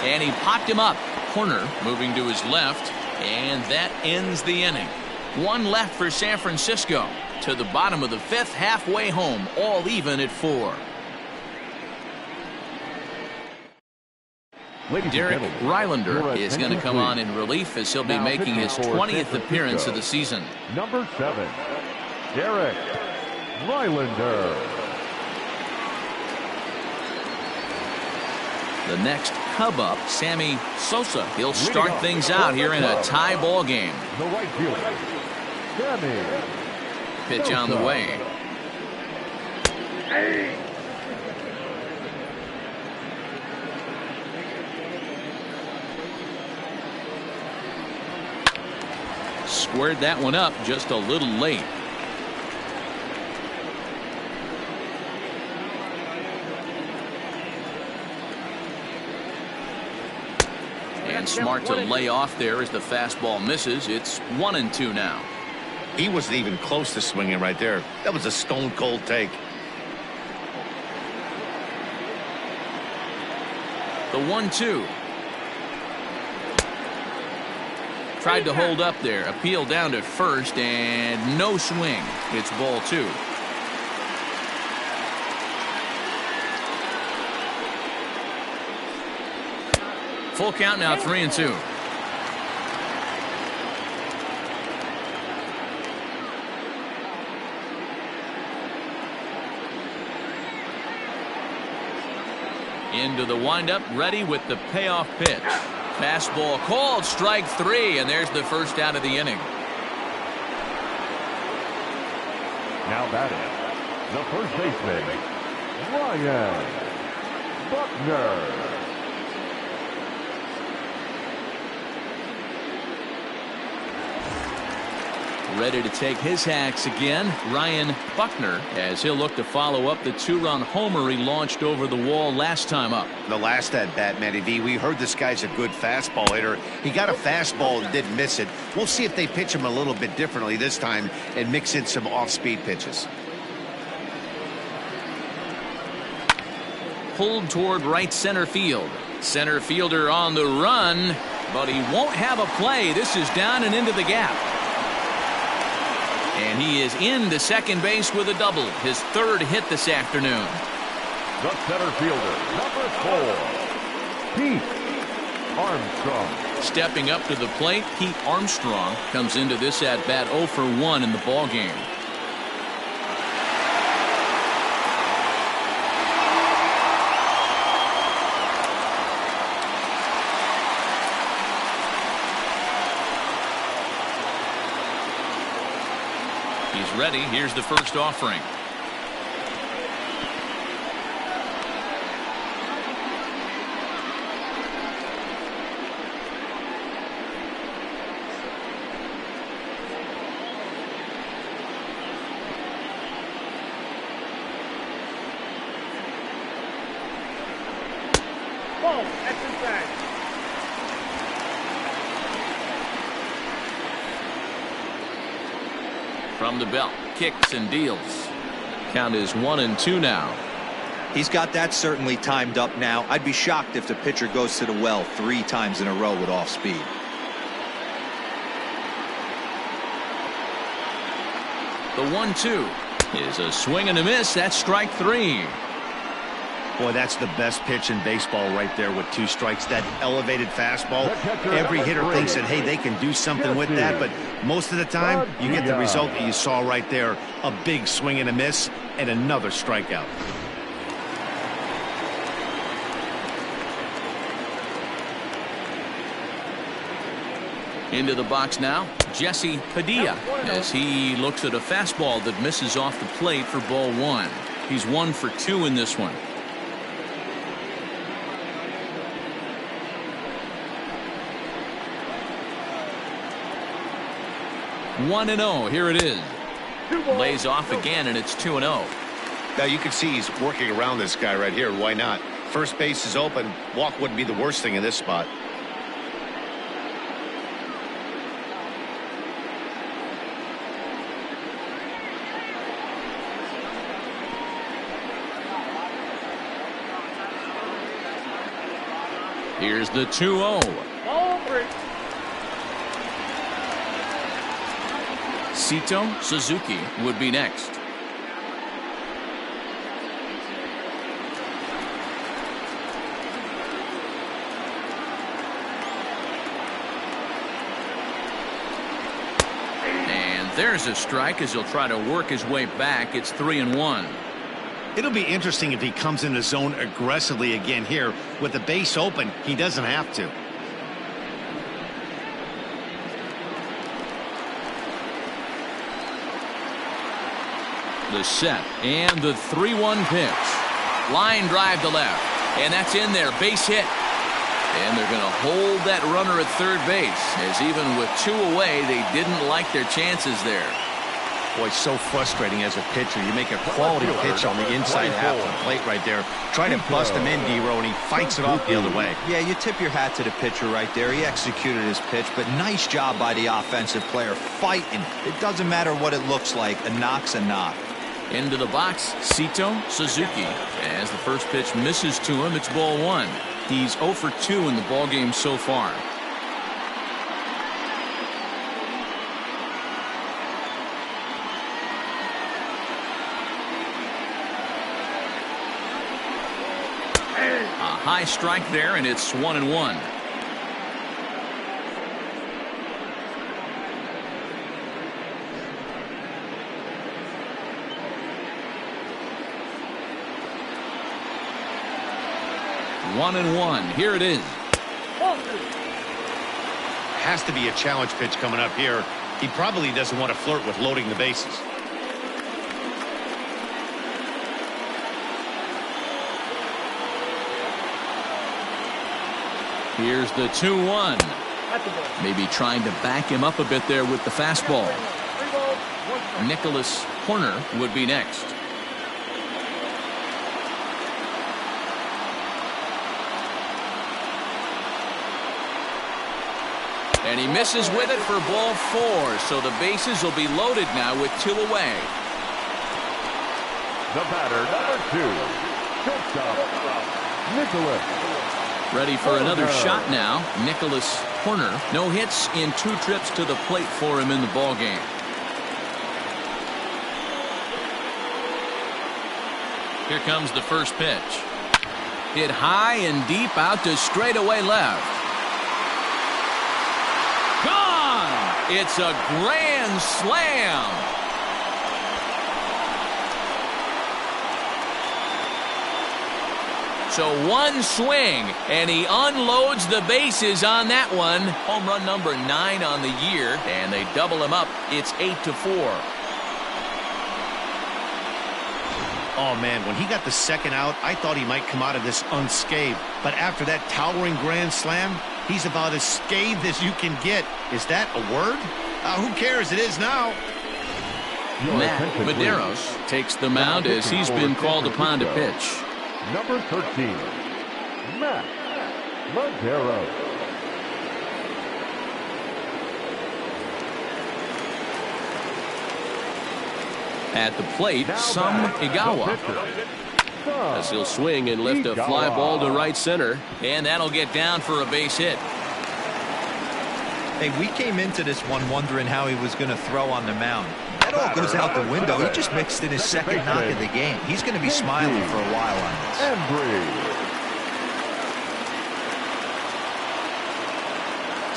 And he popped him up. Horner moving to his left, and that ends the inning. 1 left for San Francisco. To the bottom of the 5th, halfway home, all even at 4. Derek Rylander is going to come on in relief as he'll be making his 20th appearance of the season. Number 7, Derek Rylander. The next Cub up, Sammy Sosa. He'll start things out here in a tie ball game. The right fielder, Sammy. Pitch on the way. Squared that one up just a little late. And smart to lay off there as the fastball misses. It's 1-2 now. He wasn't even close to swinging right there. That was a stone cold take. The 1-2. Tried to hold up there. Appeal down to first and no swing. It's ball 2. Full count now, 3-2. Into the windup, ready with the payoff pitch. Fastball called, strike 3, and there's the first out of the inning. Now batting, the first baseman, Ryan Buckner. Ready to take his hacks again, Ryan Buckner, as he'll look to follow up the 2-run homer he launched over the wall last time up. The last at bat, Matty V, we heard this guy's a good fastball hitter. He got a fastball and didn't miss it. We'll see if they pitch him a little bit differently this time and mix in some off-speed pitches. Pulled toward right center field. Center fielder on the run, but he won't have a play. This is down and into the gap. And he is into second base with a double, his 3rd hit this afternoon. The center fielder, number 4, Pete Armstrong. Stepping up to the plate, Pete Armstrong comes into this at bat 0 for 1 in the ball game. He's ready. Here's the first offering. Ball, that's inside. From the belt, kicks and deals. Count is 1-2 now. He's got that certainly timed up now. I'd be shocked if the pitcher goes to the well 3 times in a row with off speed. The 1-2 is a swing and a miss. That's strike 3. Boy, that's the best pitch in baseball right there with 2 strikes. That elevated fastball. Every hitter thinks that, hey, they can do something with that, but most of the time you get the result that you saw right there. A big swing and a miss and another strikeout. Into the box now, Jesse Padilla, as he looks at a fastball that misses off the plate for ball 1. He's 1 for 2 in this one. 1-0. Here it is. Lays off again, and it's 2-0. Now you can see he's working around this guy right here. Why not? First base is open. Walk wouldn't be the worst thing in this spot. Here's the 2-0. Sito Suzuki would be next. And there's a strike as he'll try to work his way back. It's 3-1. It'll be interesting if he comes in the zone aggressively again here. With the base open, he doesn't have to. The set and the 3-1 pitch. Line drive to left. And that's in there. Base hit. And they're going to hold that runner at third base, as even with 2 away, they didn't like their chances there. Boy, so frustrating as a pitcher. You make a quality pitch on the inside half of the plate right there. Try to bust him in, D-Row, and he fights it off the other way. Yeah, you tip your hat to the pitcher right there. He executed his pitch, but nice job by the offensive player fighting. It doesn't matter what it looks like. A knock's a knock. Into the box, Sito Suzuki. As the first pitch misses to him, it's ball one. He's 0 for 2 in the ballgame so far. A high strike there, and it's 1-1. One and one. Here it is. Has to be a challenge pitch coming up here. He probably doesn't want to flirt with loading the bases. Here's the 2-1. Maybe trying to back him up a bit there with the fastball. Nicholas Horner would be next. And he misses with it for ball 4. So the bases will be loaded now with 2 away. The batter, number 2, shortstop, Nicholas. Ready for another shot now. Nicholas Horner. No hits in 2 trips to the plate for him in the ballgame. Here comes the first pitch. Hit high and deep out to straightaway left. Gone! It's a grand slam. So one swing, and he unloads the bases on that one. Home run number 9 on the year, and they double him up. It's 8-4. Oh, man, when he got the second out, I thought he might come out of this unscathed. But after that towering grand slam, he's about as scathed as you can get. Is that a word? Who cares? It is now. Matt Medeiros takes the mound as he's been called upon to pitch. Number 13, Matt Medeiros. At the plate, Sam Igawa. As he'll swing and lift a fly ball to right center, and that'll get down for a base hit. Hey, we came into this one wondering how he was going to throw on the mound. That all goes out the window. He just mixed in his second knock of the game. He's going to be smiling for a while on this.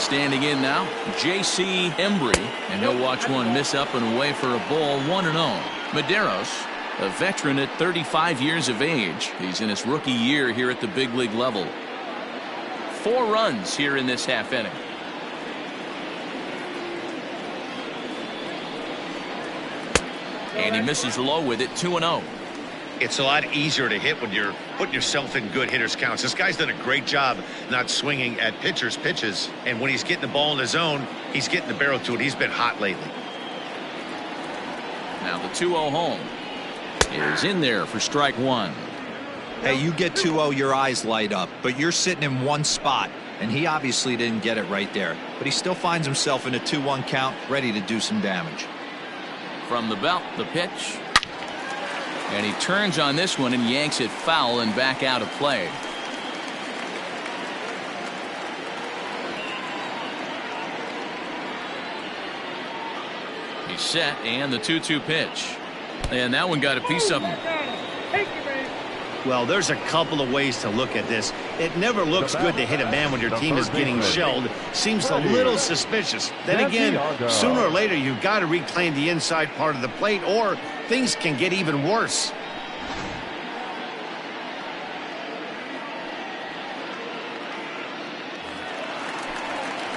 Standing in now, J.C. Embry, and he'll watch one miss up and away for a ball. 1-0. Medeiros, a veteran at 35 years of age. He's in his rookie year here at the big league level. 4 runs here in this half inning. And he misses low with it. 2-0. It's a lot easier to hit when you're putting yourself in good hitters counts. This guy's done a great job not swinging at pitchers' pitches. And when he's getting the ball in the zone, he's getting the barrel to it. He's been hot lately. Now the 2-0 home is in there for strike 1. Hey, you get 2-0, your eyes light up. But you're sitting in one spot. And he obviously didn't get it right there. But he still finds himself in a 2-1 count, ready to do some damage. From the belt, the pitch. And he turns on this one and yanks it foul and back out of play. He's set, and the 2-2 pitch. And that one got a piece of him. Well, there's a couple of ways to look at this. It never looks good to hit a man when your team is getting shelled. Seems a little suspicious. Then again, sooner or later, you've got to reclaim the inside part of the plate, or things can get even worse.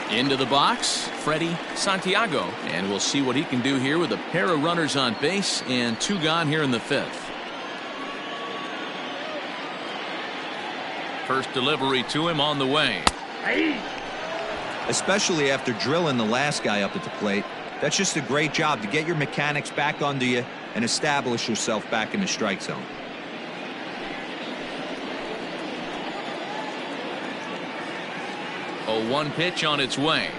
Into the box, Freddie Santiago. And we'll see what he can do here with a pair of runners on base and 2 gone here in the 5th. First delivery to him on the way. Especially after drilling the last guy up at the plate. That's just a great job to get your mechanics back under you and establish yourself back in the strike zone. A 1 pitch on its way.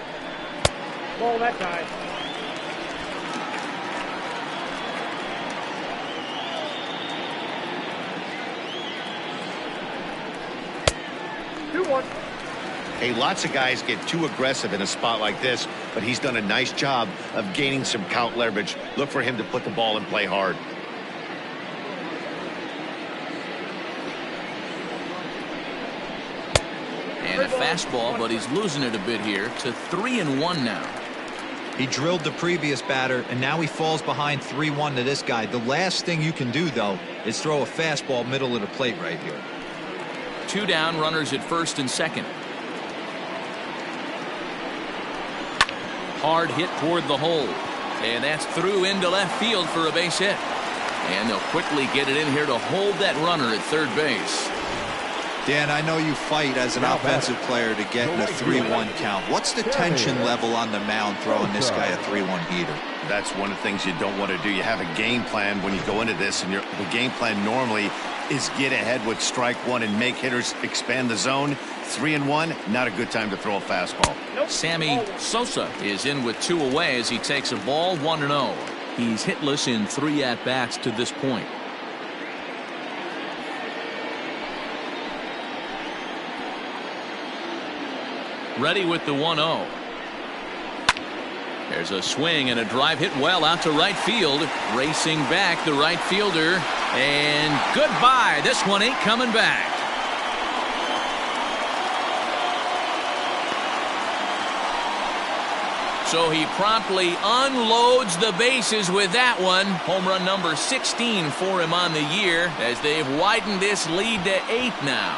Ball that time. Hey, lots of guys get too aggressive in a spot like this, but he's done a nice job of gaining some count leverage. Look for him to put the ball in play hard. And a fastball, but he's losing it a bit here to 3-1 now. He drilled the previous batter, and now he falls behind 3-1 to this guy. The last thing you can do, though, is throw a fastball middle of the plate right here. 2 down, runners at first and second. Hard hit toward the hole. And that's through into left field for a base hit. And they'll quickly get it in here to hold that runner at third base. Dan, I know you fight as an offensive player to get in a 3-1 count. What's the tension level on the mound throwing this guy a 3-1 heater? That's one of the things you don't want to do. You have a game plan when you go into this, and the game plan normally is get ahead with strike one and make hitters expand the zone. 3-1, not a good time to throw a fastball. Sammy Sosa is in with 2 away as he takes a ball 1-0. He's hitless in 3 at-bats to this point. Ready with the 1-0. There's a swing and a drive hit well out to right field. Racing back the right fielder. And goodbye. This one ain't coming back. So he promptly unloads the bases with that one. Home run number 16 for him on the year as they've widened this lead to 8 now.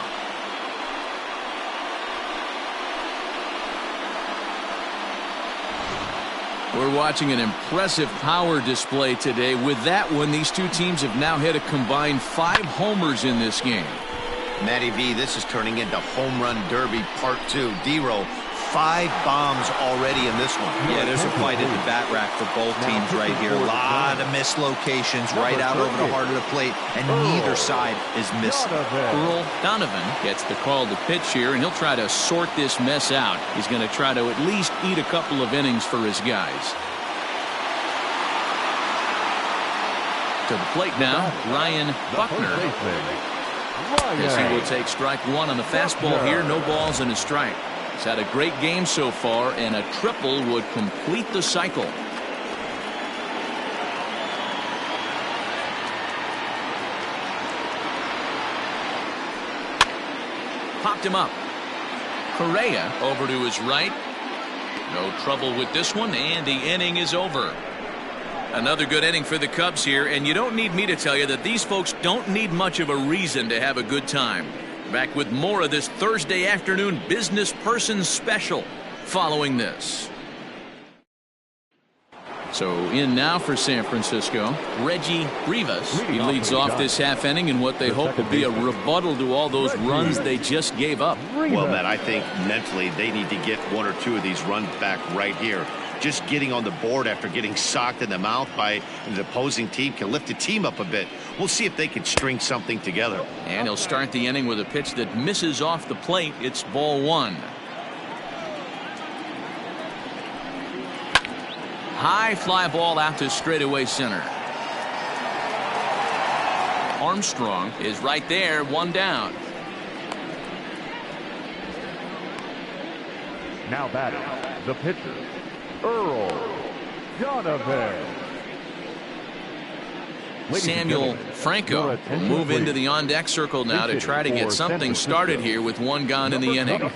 We're watching an impressive power display today. With that one, these two teams have now hit a combined 5 homers in this game. Matty V, this is turning into Home Run Derby Part 2. D-Row, 5 bombs already in this one. Yeah, there's a fight at the bat rack for both teams right here. A lot of missed locations right out over the heart of the plate, and neither side is missing. Earl Donovan gets the call to pitch here, and he'll try to sort this mess out. He's going to try to at least eat a couple of innings for his guys. To the plate now, Ryan Buckner. As he will take strike 1 on the fastball here. No balls and a strike. He's had a great game so far, and a triple would complete the cycle. Popped him up. Correa over to his right. No trouble with this one, and the inning is over. Another good inning for the Cubs here, and you don't need me to tell you that these folks don't need much of a reason to have a good time. Back with more of this Thursday afternoon business person special following this. So in now for San Francisco, Reggie Rivas. He leads off this half inning in what they hope will be a rebuttal to all those runs they just gave up. Well, Matt, I think mentally they need to get 1 or 2 of these runs back right here. Just getting on the board after getting socked in the mouth by the opposing team can lift the team up a bit. We'll see if they can string something together. And he'll start the inning with a pitch that misses off the plate. It's ball 1. High fly ball out to straightaway center. Armstrong is right there, 1 down. Now batting, the pitcher, Earl Donovan. Samuel Franco will move into the on-deck circle now to try to get something started here with 1 gone in the inning.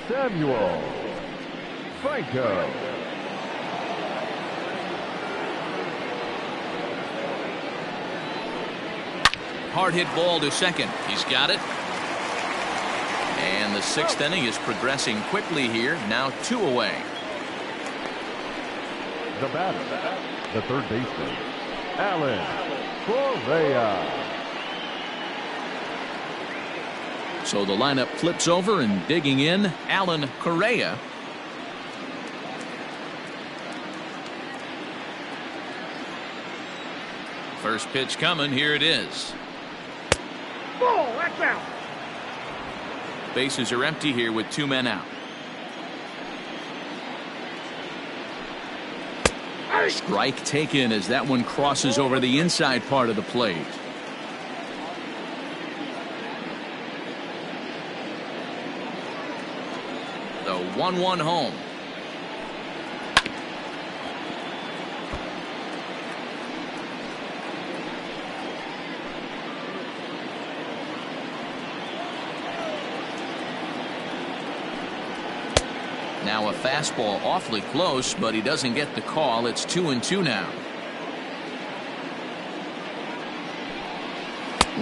Samuel Franco. Hard hit ball to second. He's got it. And the 6th inning is progressing quickly here. Now 2 away. The batter, the third baseman, Alan Correa. So the lineup flips over, and digging in, Alan Correa. First pitch coming. Here it is. Ball, that's out. Bases are empty here with 2 men out. Strike taken as that one crosses over the inside part of the plate. The 1-1 home. Now a fastball awfully close, but he doesn't get the call. It's 2-2 now.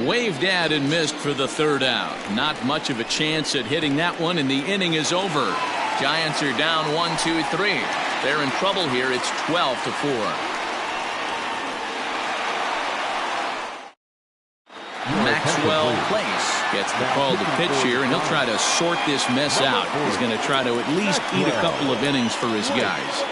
Waved at and missed for the 3rd out. Not much of a chance at hitting that one, and the inning is over. Giants are down 1-2-3. They're in trouble here. It's 12-4. Maxwell Place gets the call to pitch here, and he'll try to sort this mess out. He's going to try to at least eat a couple of innings for his guys.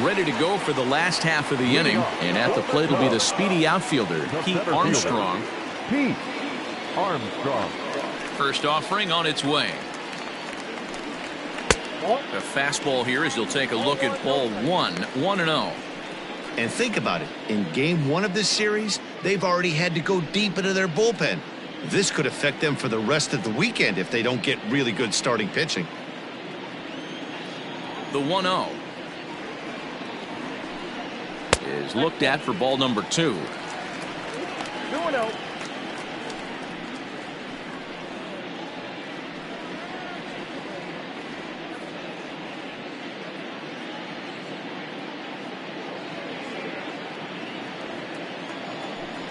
Ready to go for the last half of the inning, and at the plate will be the speedy outfielder, Pete Armstrong. Pete Armstrong. First offering on its way. A fastball here as he'll take a look at ball 1, 1-0. And think about it. In game 1 of this series, they've already had to go deep into their bullpen. This could affect them for the rest of the weekend if they don't get really good starting pitching. The 1-0 is looked at for ball number 2. 2-0.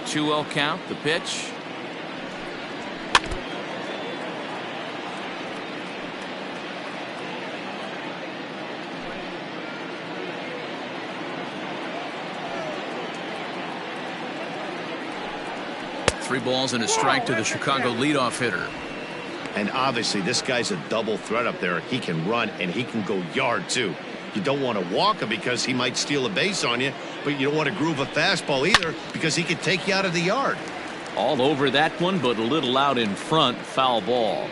Two-0 count. The pitch. Three balls and a strike to the Chicago leadoff hitter. And obviously this guy's a double threat up there. He can run and he can go yard too. You don't want to walk him because he might steal a base on you, but you don't want to groove a fastball either because he could take you out of the yard. All over that one, but a little out in front. Foul ball.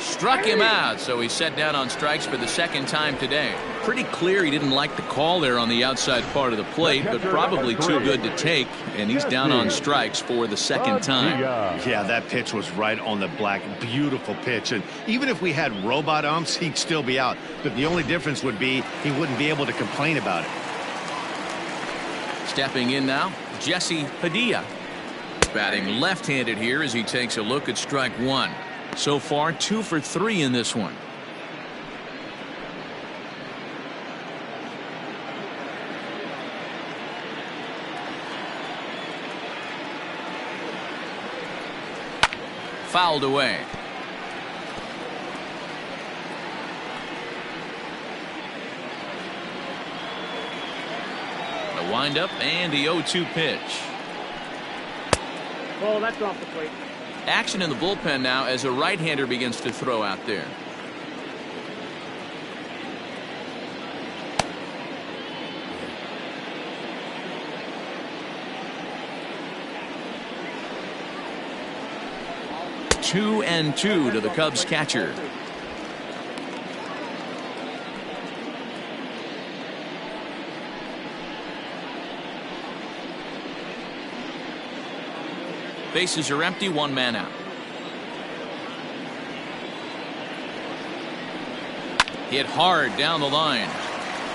Struck him out, so he's set down on strikes for the 2nd time today. Pretty clear he didn't like the call there on the outside part of the plate, but probably too good to take, and he's down on strikes for the 2nd time. Yeah, that pitch was right on the black. Beautiful pitch, and even if we had robot umps, he'd still be out. But the only difference would be he wouldn't be able to complain about it. Stepping in now, Jesse Padilla. Batting left-handed here as he takes a look at strike 1. So far 2 for 3 in this one. Fouled away. The windup and the 0-2 pitch. Ball, that's off the plate. Action in the bullpen now as a right-hander begins to throw out there. Two and 2 to the Cubs catcher. Bases are empty, 1 man out. Hit hard down the line.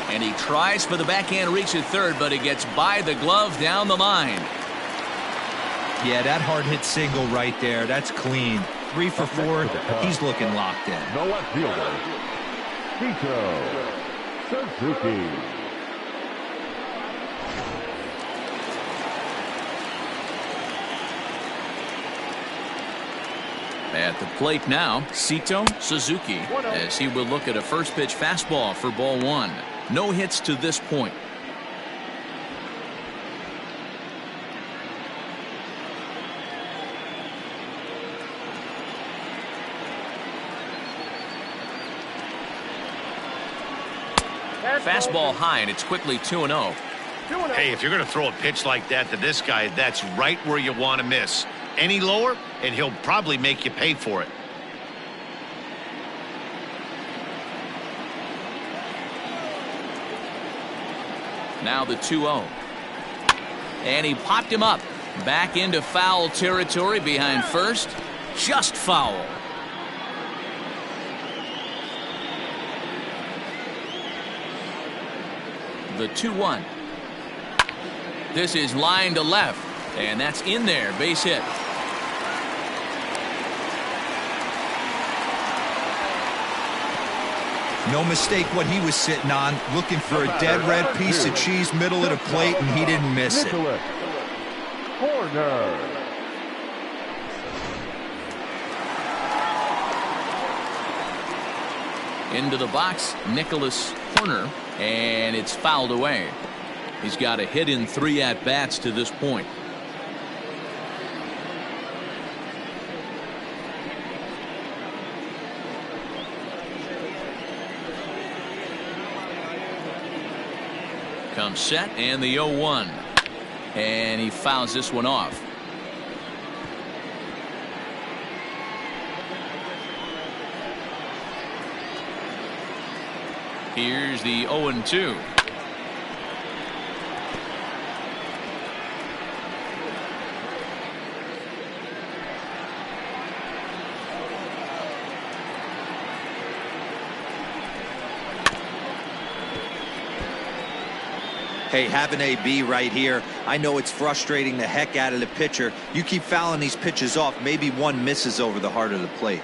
And he tries for the backhand reach at third, but he gets by the glove down the line. Yeah, that hard hit single right there. That's clean. 3 for 4. He's looking locked in. The left fielder, Suzuki. At the plate now, Sito Suzuki, as he will look at a first pitch fastball for ball 1. No hits to this point. Fastball high, and it's quickly 2-0. Hey, if you're going to throw a pitch like that to this guy, that's right where you want to miss. Any lower, and he'll probably make you pay for it. Now the 2-0. And he popped him up. Back into foul territory behind first. Just foul. The 2-1. This is line to left, and that's in there. Base hit. No mistake what he was sitting on, looking for a dead red piece of cheese middle of the plate, and he didn't miss it. Corner. Into the box, Nicholas Horner, and it's fouled away. He's got a hit in 3 at-bats to this point. Comes set, and the 0-1. And he fouls this one off. Here's the 0-2. Hey, have an AB right here. I know it's frustrating the heck out of the pitcher. You keep fouling these pitches off, maybe one misses over the heart of the plate.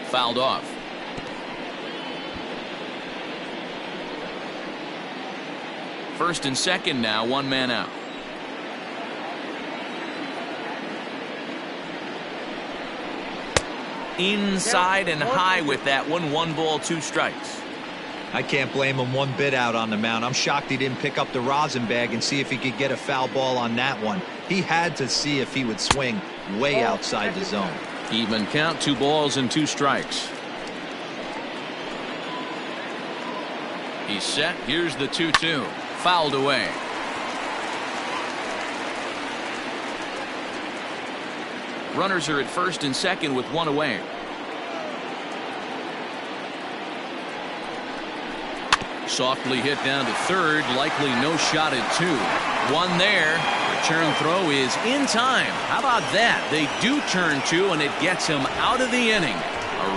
Fouled off. First and second now, 1 man out. Inside and high with that one. 1 ball, 2 strikes. I can't blame him one bit out on the mound. I'm shocked he didn't pick up the rosin bag and see if he could get a foul ball on that one. He had to see if he would swing way outside the zone. Even count, 2 balls and 2 strikes. He's set. Here's the 2-2. Fouled away. Runners are at first and second with 1 away. Softly hit down to third. Likely no shot at 2. 1 there. Return throw is in time. How about that? They do turn 2, and it gets him out of the inning.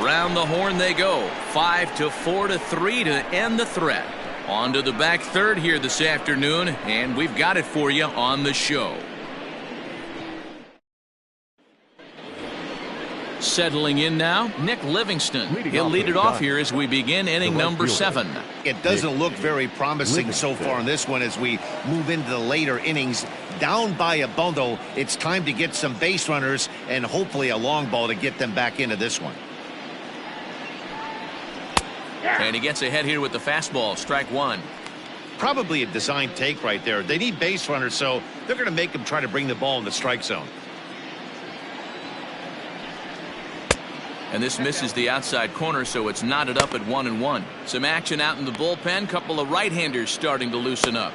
Around the horn they go. 5-4-3 to end the threat. On to the back third here this afternoon, and we've got it for you on the show. Settling in now, Nick Livingston. He'll lead it off here as we begin inning number 7. It doesn't look very promising so far in this one as we move into the later innings. Down by a bundle, it's time to get some base runners and hopefully a long ball to get them back into this one. And he gets ahead here with the fastball. Strike 1. Probably a design take right there. They need base runners, so they're going to make them try to bring the ball in the strike zone. And this misses the outside corner, so it's knotted up at 1-1. Some action out in the bullpen. Couple of right-handers starting to loosen up.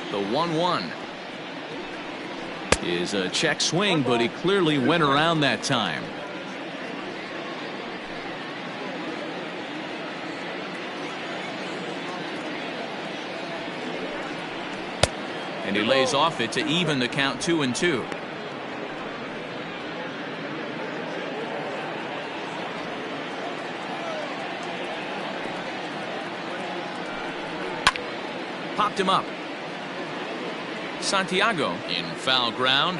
The 1-1 is a check swing, but he clearly went around that time. And he lays off it to even the count 2-2. Popped him up. Santiago in foul ground,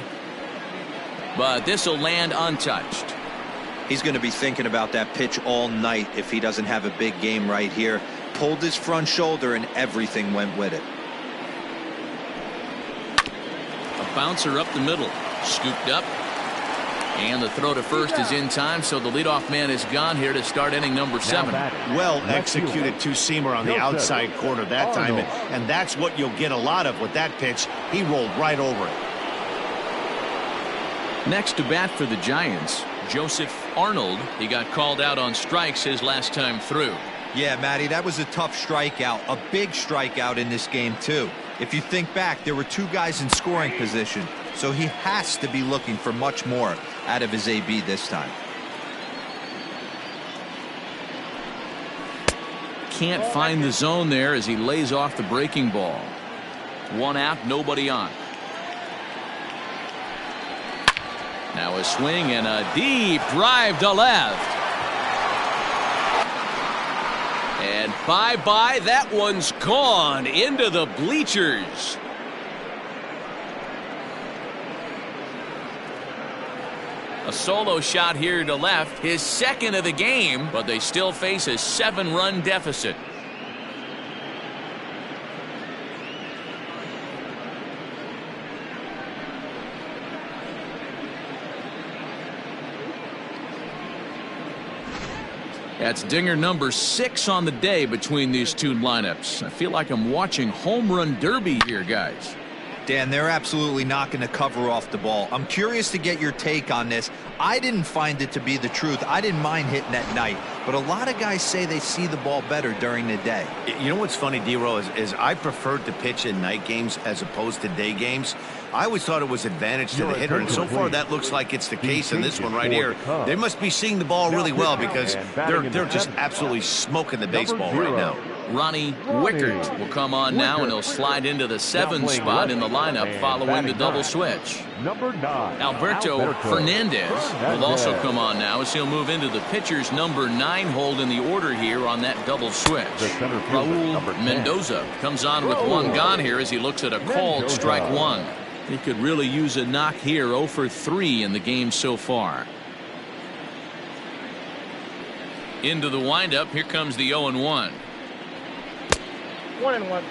but this will land untouched. He's going to be thinking about that pitch all night if he doesn't have a big game right here. Pulled his front shoulder and everything went with it. A bouncer up the middle, scooped up, and the throw to first is in time, so the leadoff man is gone here to start inning number 7. Well executed two-seamer on the outside corner that time, and that's what you'll get a lot of with that pitch. He rolled right over it. Next to bat for the Giants, Joseph Arnold. He got called out on strikes his last time through. Yeah, Matty, that was a tough strikeout, a big strikeout in this game too. If you think back, there were two guys in scoring position, so he has to be looking for much more out of his AB this time. Can't find the zone there as he lays off the breaking ball. One out, nobody on. Now a swing and a deep drive to left. And bye-bye, that one's gone into the bleachers. A solo shot here to left, his second of the game, but they still face a 7-run deficit. That's dinger number 6 on the day between these two lineups. I feel like I'm watching home run derby here, guys. Dan, they're absolutely not going to cover off the ball. I'm curious to get your take on this. I didn't find it to be the truth. I didn't mind hitting at night, but a lot of guys say they see the ball better during the day. You know what's funny, D-Row, is I preferred to pitch in night games as opposed to day games. I always thought it was advantage to the hitter, and so far that looks like it's the case in this one right here. They must be seeing the ball really well because they're just absolutely smoking the baseball right now. Ronnie Wickert will come on now, and he'll slide into the 7 spot in the lineup following the double switch. Number 9, Alberto Fernandez will also come on now as he'll move into the pitcher's number 9 hold in the order here on that double switch. Raul Mendoza comes on with one gone here as he looks at a called strike 1. He could really use a knock here. 0 for 3 in the game so far. Into the windup. Here comes the 0-1. 1-1.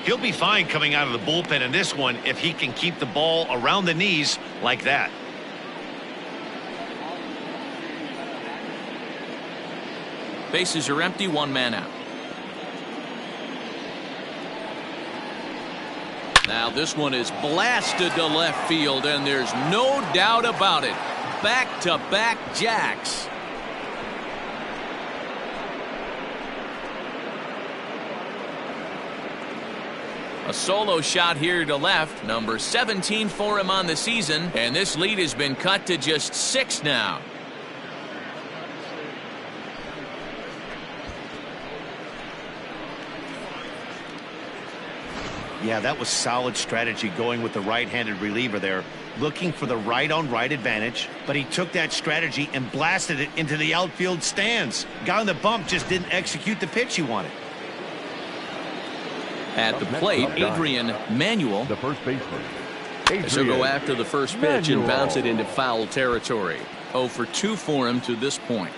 He'll be fine coming out of the bullpen in this one if he can keep the ball around the knees like that. Bases are empty, 1 man out. Now this one is blasted to left field, and there's no doubt about it. Back-to-back jacks. A solo shot here to left, number 17 for him on the season, and this lead has been cut to just 6 now. Yeah, that was solid strategy going with the right-handed reliever there, looking for the right-on-right advantage, but he took that strategy and blasted it into the outfield stands. Guy on the bump just didn't execute the pitch he wanted. At the plate, Adrian Manuel. The first baseman. So go after the first pitch and bounce it into foul territory. 0 for 2 for him to this point.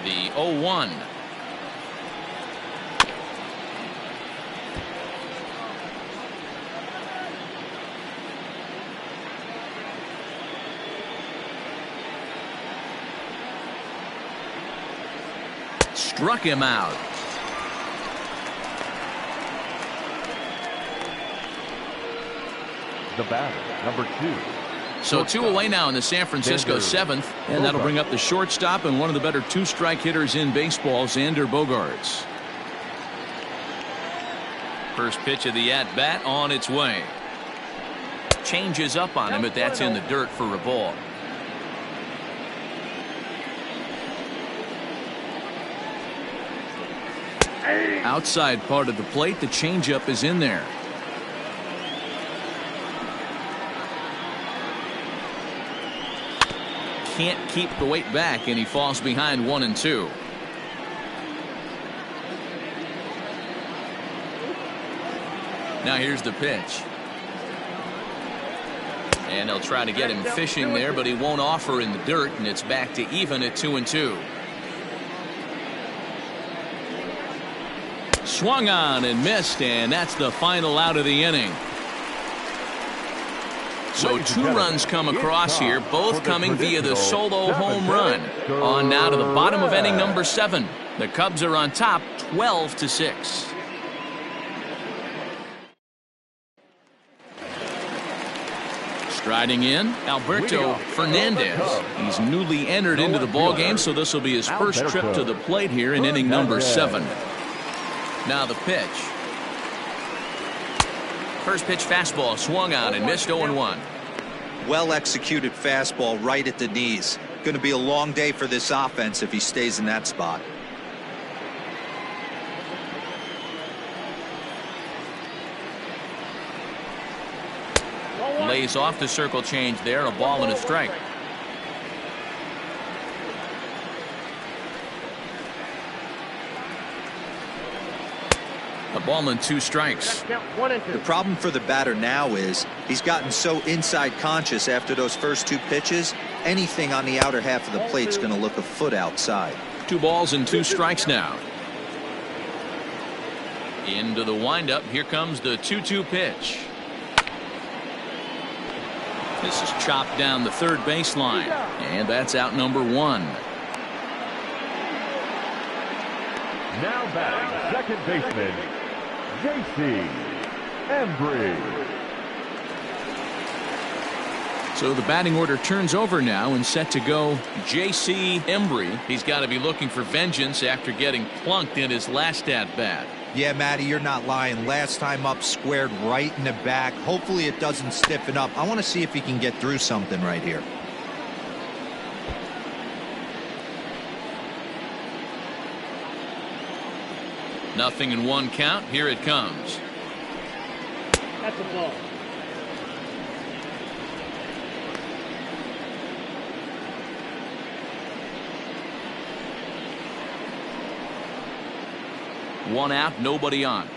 The 0-1. Struck him out. The batter, number 2. So 2 away now in the San Francisco 7th, and that'll bring up the shortstop and one of the better 2-strike hitters in baseball, Xander Bogaerts. First pitch of the at-bat on its way. Changes up on him, but that's in the dirt for a ball. Outside part of the plate, the changeup is in there. Can't keep the weight back, and he falls behind 1-2. Now here's the pitch. And they'll try to get him fishing there, but he won't offer in the dirt, and it's back to even at 2-2. swung on and missed, and that's the final out of the inning. So 2 runs come across here, both coming via the solo home run. On now to the bottom of inning number 7. The Cubs are on top 12-6. Striding in, Alberto Fernandez. He's newly entered into the ballgame, so this will be his first trip to the plate here in inning number 7. Now the pitch. First pitch fastball swung on and missed 0-1. Well executed fastball right at the knees. Going to be a long day for this offense if he stays in that spot. Lays off the circle change there, a ball and a strike. A ball and 2 strikes. The problem for the batter now is he's gotten so inside conscious after those first 2 pitches. Anything on the outer half of the plate is going to look a foot outside. 2 balls and 2 strikes now. Into the windup. Here comes the 2-2 pitch. This is chopped down the third baseline, and that's out number 1. Now batting, second baseman, J.C. Embry. So the batting order turns over now and set to go J.C. Embry. He's got to be looking for vengeance after getting plunked in his last at-bat. Yeah, Matty, you're not lying. Last time up, squared right in the back. Hopefully it doesn't stiffen up. I want to see if he can get through something right here. Nothing in 1 count. Here it comes. That's a ball. One out, nobody on.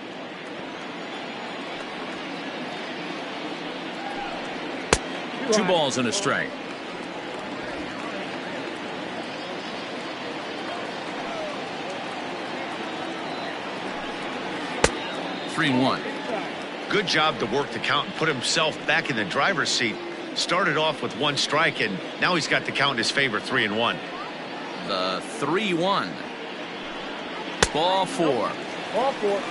Two balls and a strike. Three and 1. Good job to work the count and put himself back in the driver's seat. Started off with 1 strike, and now he's got the count in his favor, 3 and 1. The 3-1. Ball 4. Ball 4.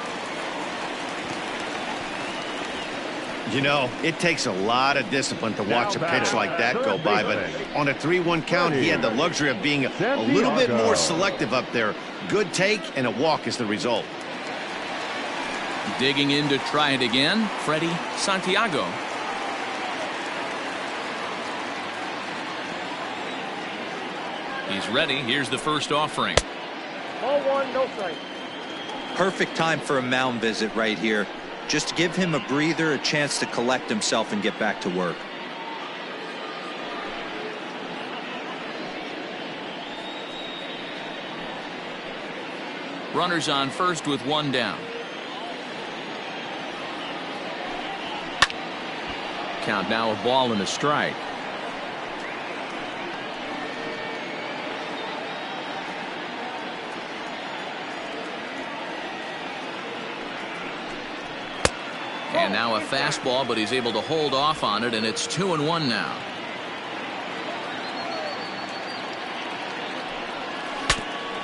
You know, it takes a lot of discipline to watch a pitch like that go by, but on a 3-1 count, he had the luxury of being a little bit more selective up there. Good take, and a walk is the result. Digging in to try it again, Freddie Santiago. He's ready. Here's the first offering. Ball 1, no strike. Perfect time for a mound visit right here. Just give him a breather, a chance to collect himself and get back to work. Runners on first with 1 down. Count now, a ball and a strike. And now a fastball, but he's able to hold off on it, and it's 2-1 now.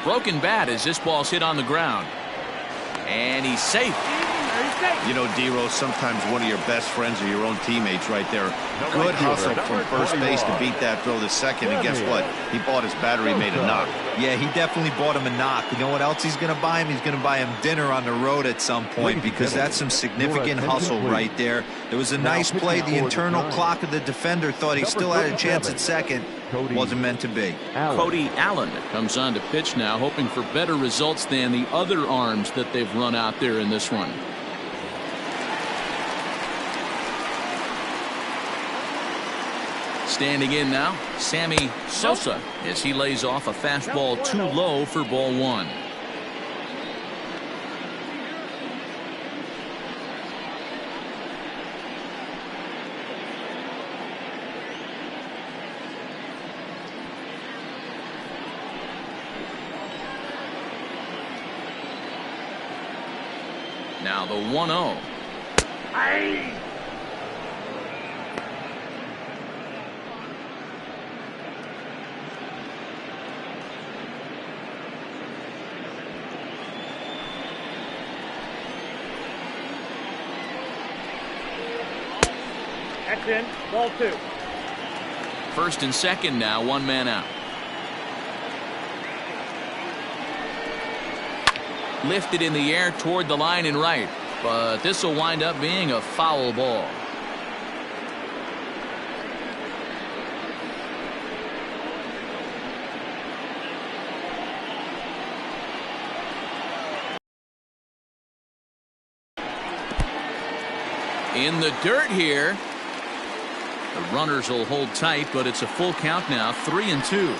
Broken bat as this ball's hit on the ground. And he's safe. You know, D-Rose, sometimes one of your best friends are your own teammates right there. Good hustle from first base to beat that throw to second, and guess what? He bought his battery, made a knock. Yeah, he definitely bought him a knock. You know what else he's going to buy him? He's going to buy him dinner on the road at some point, because that's some significant hustle right there. There was a nice play. The internal clock of the defender thought he still had a chance at second. Wasn't meant to be. Cody Allen comes on to pitch now, hoping for better results than the other arms that they've run out there in this one. Standing in now, Sammy Sosa, as he lays off a fastball too low for ball 1. Now the 1-0. That's in. Ball 2. First and second now, one man out. Lifted in the air toward the line and right, but this will wind up being a foul ball. In the dirt here. The runners will hold tight, but it's a full count now, 3-2.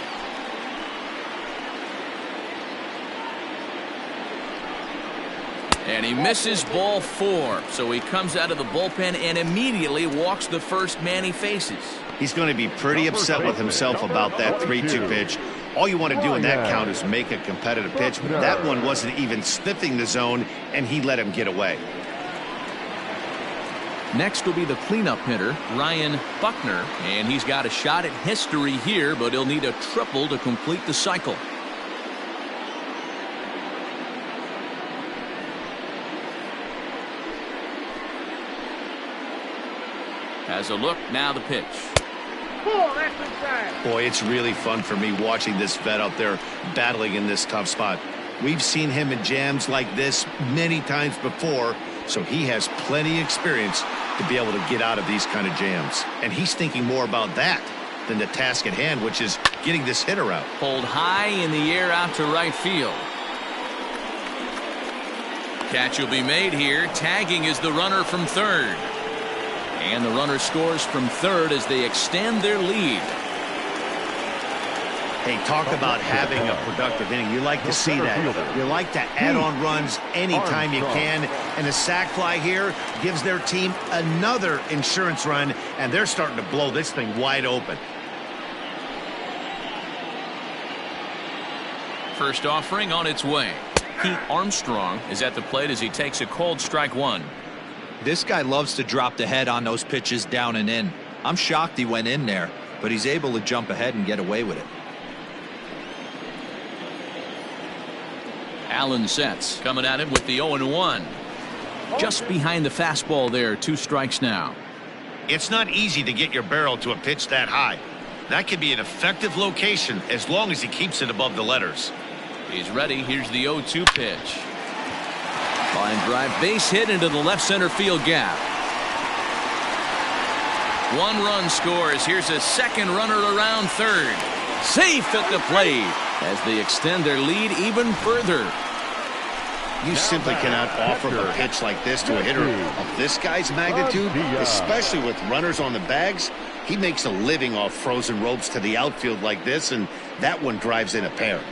And he misses ball 4, so he comes out of the bullpen and immediately walks the first man he faces. He's going to be pretty upset with himself about that 3-2 pitch. All you want to do in that count is make a competitive pitch. That one wasn't even sniffing the zone, and he let him get away. Next will be the cleanup hitter, Ryan Buckner, and he's got a shot at history here, but he'll need a triple to complete the cycle. Has a look, now the pitch. Boy, it's really fun for me watching this vet up there battling in this tough spot. We've seen him in jams like this many times before, so he has plenty of experience to be able to get out of these kind of jams. And he's thinking more about that than the task at hand, which is getting this hitter out. Pulled high in the air out to right field. Catch will be made here. Tagging is the runner from third. And the runner scores from third as they extend their lead. Hey, talk about having a productive inning. You like to see that. You like to add on runs anytime you can. And the sac fly here gives their team another insurance run, and they're starting to blow this thing wide open. First offering on its way. Pete Armstrong is at the plate as he takes a cold strike one. This guy loves to drop the head on those pitches down and in. I'm shocked he went in there, but he's able to jump ahead and get away with it. Allen sets, coming at him with the 0-1. Just behind the fastball there, 2 strikes now. It's not easy to get your barrel to a pitch that high. That could be an effective location as long as he keeps it above the letters. He's ready. Here's the 0-2 pitch. Line drive, base hit into the left center field gap. 1 run scores. Here's a second runner around third. Safe at the plate as they extend their lead even further. You simply cannot offer a pitch like this to a hitter of this guy's magnitude, especially with runners on the bags. He makes a living off frozen ropes to the outfield like this, and that one drives in a pair.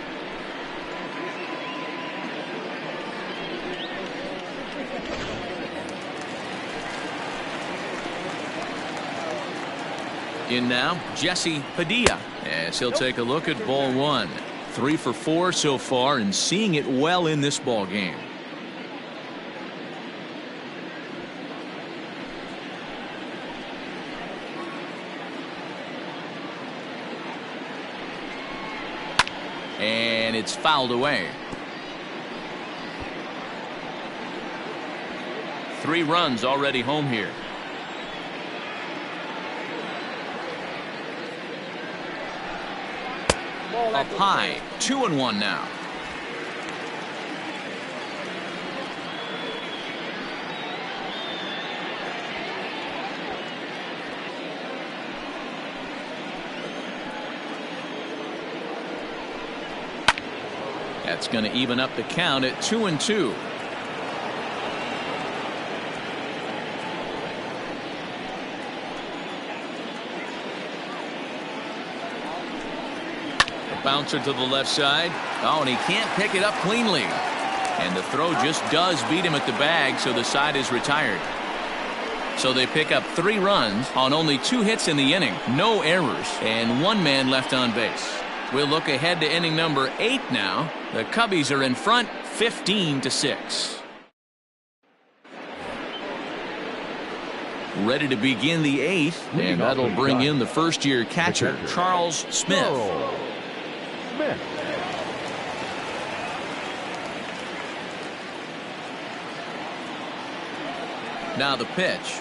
In now, Jesse Padilla, as he'll take a look at ball 1. 3 for 4 so far and seeing it well in this ball game. And it's fouled away. 3 runs already home here. Up high, 2-1 now. That's going to even up the count at 2-2. Bouncer to the left side. Oh, and he can't pick it up cleanly. And the throw just does beat him at the bag, so the side is retired. So they pick up 3 runs on only 2 hits in the inning. No errors, and 1 man left on base. We'll look ahead to inning number 8 now. The Cubbies are in front, 15-6. Ready to begin the 8th, and that'll bring in the first-year catcher, Charles Smith. Now the pitch.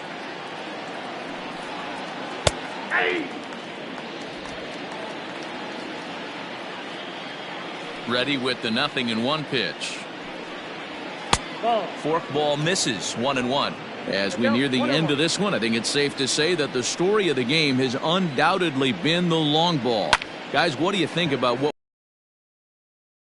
Ready with the 0-1 pitch. Forkball misses, 1-1. As we near the end of this one, I think it's safe to say that the story of the game has undoubtedly been the long ball. Guys, what do you think about what?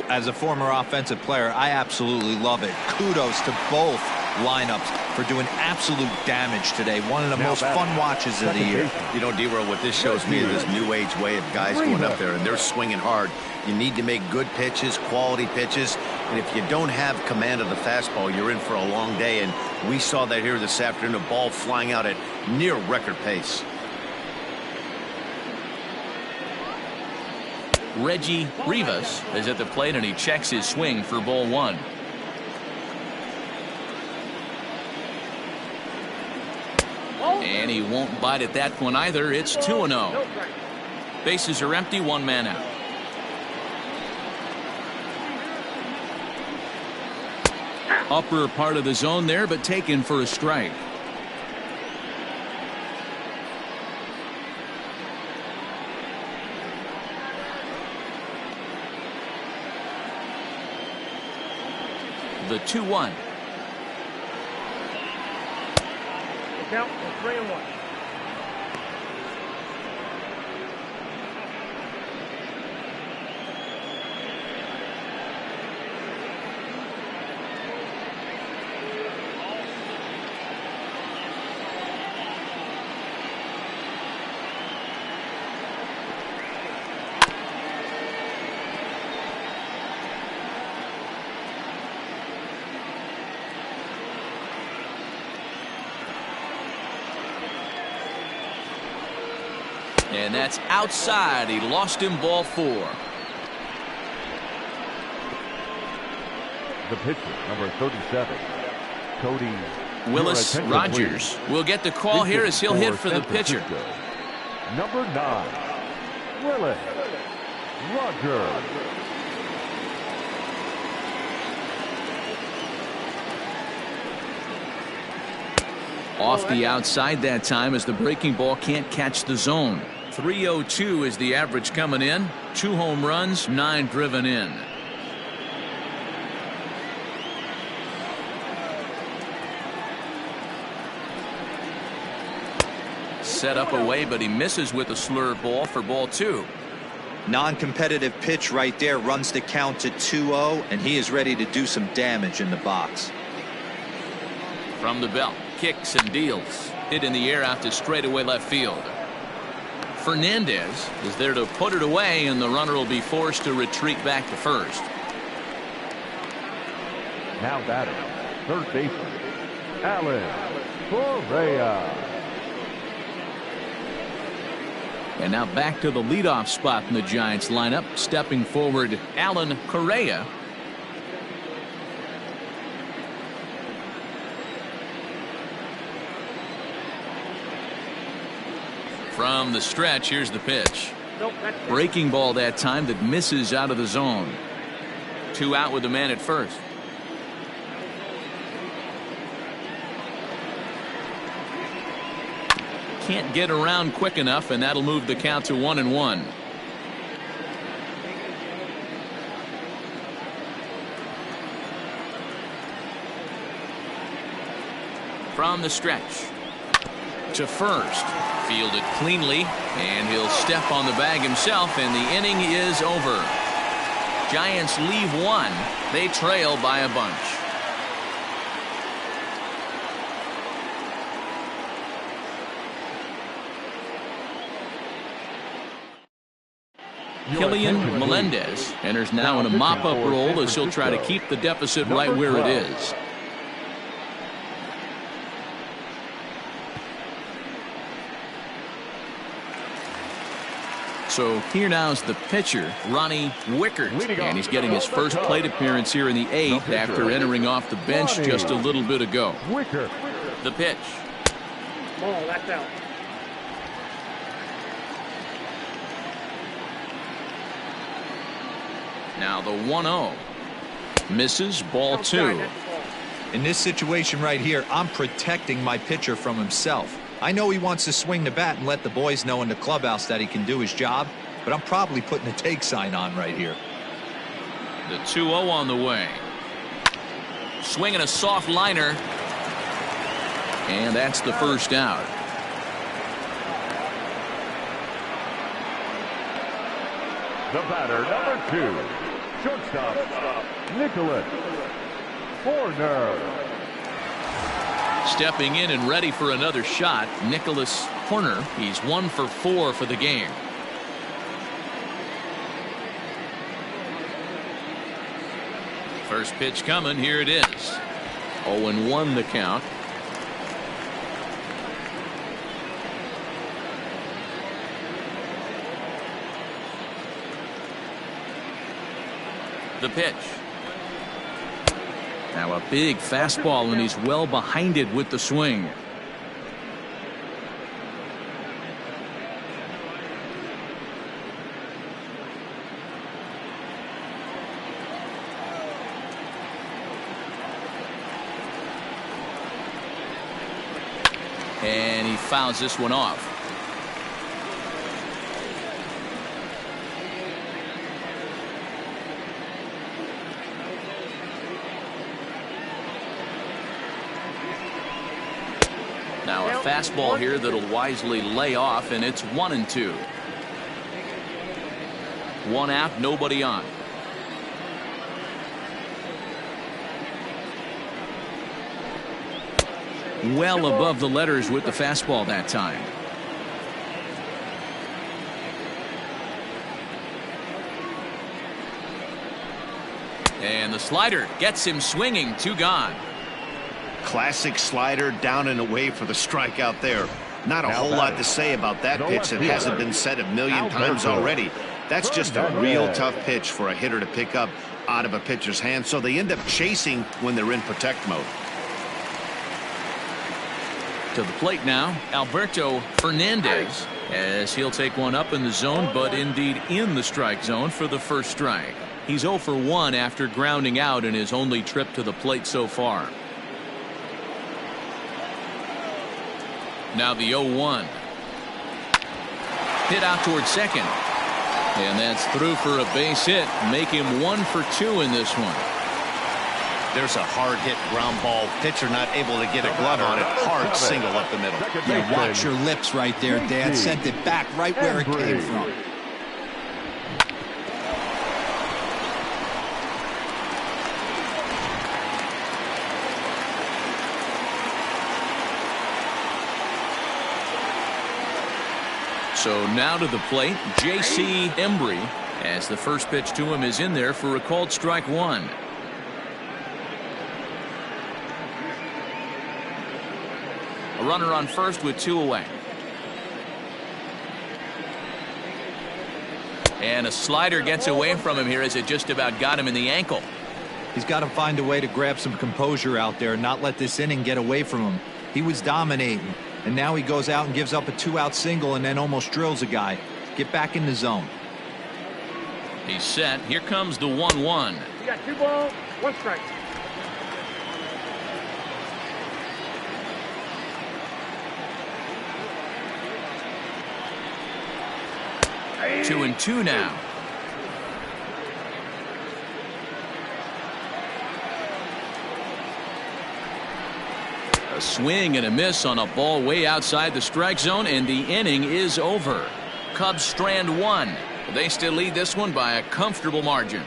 As a former offensive player, I absolutely love it. Kudos to both lineups for doing absolute damage today. One of the most fun watches of the year. You know, D-Row, what this shows me is this new age way of guys going up there and they're swinging hard. You need to make good pitches, quality pitches, and if you don't have command of the fastball, you're in for a long day, and we saw that here this afternoon, a ball flying out at near record pace. Reggie Rivas is at the plate, and he checks his swing for ball 1. And he won't bite at that one either. It's 2-0. Bases are empty, 1 man out. Upper part of the zone there, but taken for a strike. The 2-1. Count 3-1. And that's outside. He lost him, ball 4. The pitcher, number 37, Cody Willis Rogers will get the call here as he'll hit for the pitcher. Number 9, Willis Rogers. Off the outside that time as the breaking ball can't catch the zone. 302 is the average coming in. 2 home runs, 9 driven in. Set up away, but he misses with a slurve ball for ball 2. Non-competitive pitch right there, runs the count to 2-0, and he is ready to do some damage in the box. From the belt, kicks and deals. Hit in the air out to straightaway left field. Fernandez is there to put it away, and the runner will be forced to retreat back to first. Now batting, third baseman, Alan Correa. And now back to the leadoff spot in the Giants lineup. Stepping forward, Alan Correa. From the stretch, here's the pitch. Breaking ball that time that misses out of the zone. 2 out with the man at first. Can't get around quick enough, and that'll move the count to 1-1. From the stretch to first. Fielded cleanly, and he'll step on the bag himself, and the inning is over. Giants leave 1. They trail by a bunch. Killian Melendez enters now in a mop-up role as he'll try to keep the deficit right where it is. So here now is the pitcher, Ronnie Wickert, and he's getting his first plate appearance here in the 8th after entering off the bench just a little bit ago. The pitch. Ball, that's out. Now the 1-0. Misses, ball 2. In this situation right here, I'm protecting my pitcher from himself. I know he wants to swing the bat and let the boys know in the clubhouse that he can do his job, but I'm probably putting a take sign on right here. The 2-0 on the way. Swinging a soft liner. And that's the first out. The batter, number 2, shortstop, Nicholas Horner. Stepping in and ready for another shot, Nicholas Horner. He's 1 for 4 for the game. First pitch coming. Here it is. 0-1 the count. The pitch. Now a big fastball, and he's well behind it with the swing. And he fouls this one off. Now a fastball here that'll wisely lay off, and it's 1-2. 1 out, nobody on. Well above the letters with the fastball that time. And the slider gets him swinging. 2 gone. Classic slider, down and away for the strikeout there. Not a whole lot to say about that pitch that hasn't been said a million times already. That's just a real tough pitch for a hitter to pick up out of a pitcher's hand, so they end up chasing when they're in protect mode. To the plate now, Alberto Fernandez, as he'll take one up in the zone, but indeed in the strike zone for the first strike. He's 0 for 1 after grounding out in his only trip to the plate so far. Now the 0-1. Hit out towards second. And that's through for a base hit. Make him 1 for 2 in this one. There's a hard hit ground ball. Pitcher not able to get a glove on it. Hard single up the middle. Yeah, watch your lips right there, Dad. Sent it back right where it came from. So now to the plate, J.C. Embry, as the first pitch to him is in there for a called strike 1. A runner on first with 2 away. And a slider gets away from him here as it just about got him in the ankle. He's got to find a way to grab some composure out there and not let this inning get away from him. He was dominating, and now he goes out and gives up a 2-out single and then almost drills a guy. Get back in the zone. He's set. Here comes the 1-1. You got 2 balls, 1 strike. Hey. 2-2 now. A swing and a miss on a ball way outside the strike zone, and the inning is over. Cubs strand 1. They still lead this one by a comfortable margin.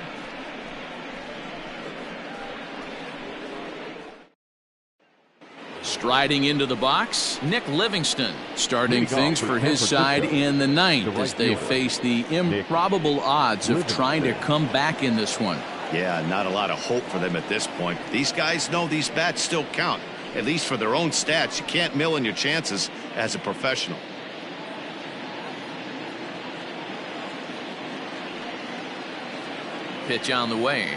Striding into the box, Nick Livingston, starting things for his side in the 9th as they face the improbable odds of trying to come back in this one. Yeah, not a lot of hope for them at this point. These guys know these bats still count, at least for their own stats. You can't mill in your chances as a professional. Pitch on the way.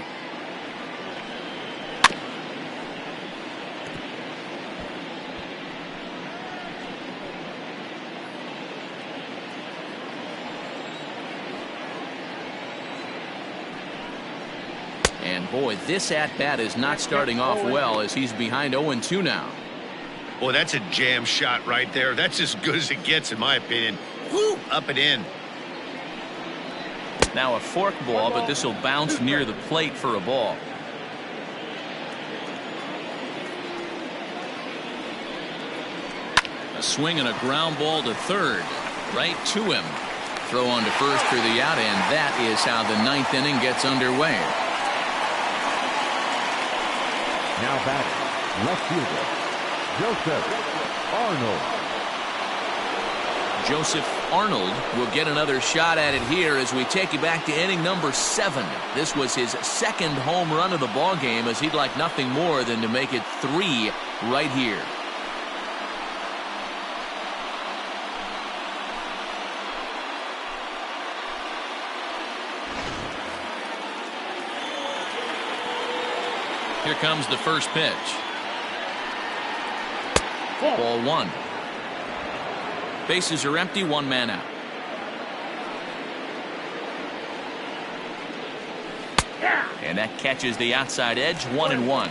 And boy, this at-bat is not starting off well as he's behind 0-2 now. Boy, that's a jam shot right there. That's as good as it gets, in my opinion. Woo, up and in. Now a fork ball, but this will bounce near the plate for a ball. A swing and a ground ball to third. Right to him. Throw on to first for the out, and that is how the ninth inning gets underway. Now batting, left fielder, Joseph Arnold. Joseph Arnold will get another shot at it here as we take you back to inning number 7. This was his second home run of the ball game, as he'd like nothing more than to make it 3 right here. Here comes the first pitch. Ball 1. Bases are empty, 1 man out. And that catches the outside edge, 1-1.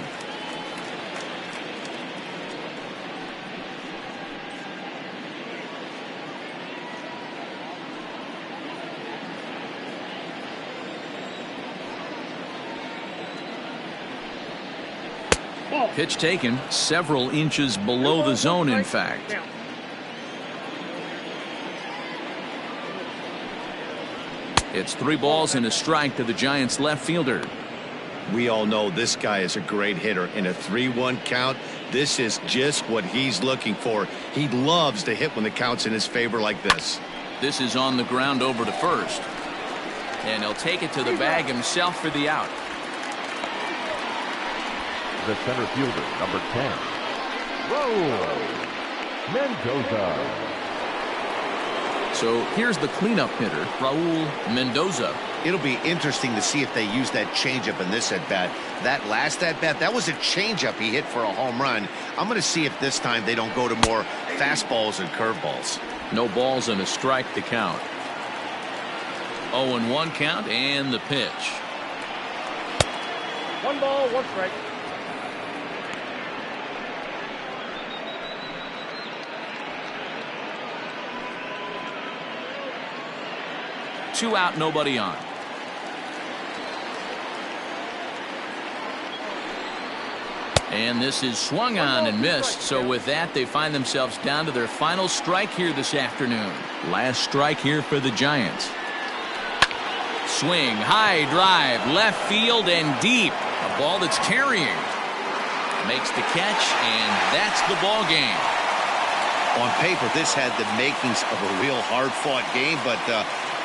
Pitch taken several inches below the zone, in fact. It's 3 balls and a strike to the Giants left fielder. We all know this guy is a great hitter. In a 3-1 count, this is just what he's looking for. He loves to hit when the count's in his favor like this. This is on the ground over to first. And he'll take it to the bag himself for the out. The center fielder, number 10, Raul Mendoza. So here's the cleanup hitter, Raul Mendoza. It'll be interesting to see if they use that changeup in this at-bat. That last at-bat, that was a changeup he hit for a home run. I'm going to see if this time they don't go to more fastballs and curveballs. No balls and a strike to count. 0-1 count and the pitch. 1 ball, 1 strike. Two out, nobody on. And this is swung on and missed. So with that, they find themselves down to their final strike here this afternoon. Last strike here for the Giants. Swing, high drive, left field and deep. A ball that's carrying. Makes the catch, and that's the ball game. On paper, this had the makings of a real hard-fought game, but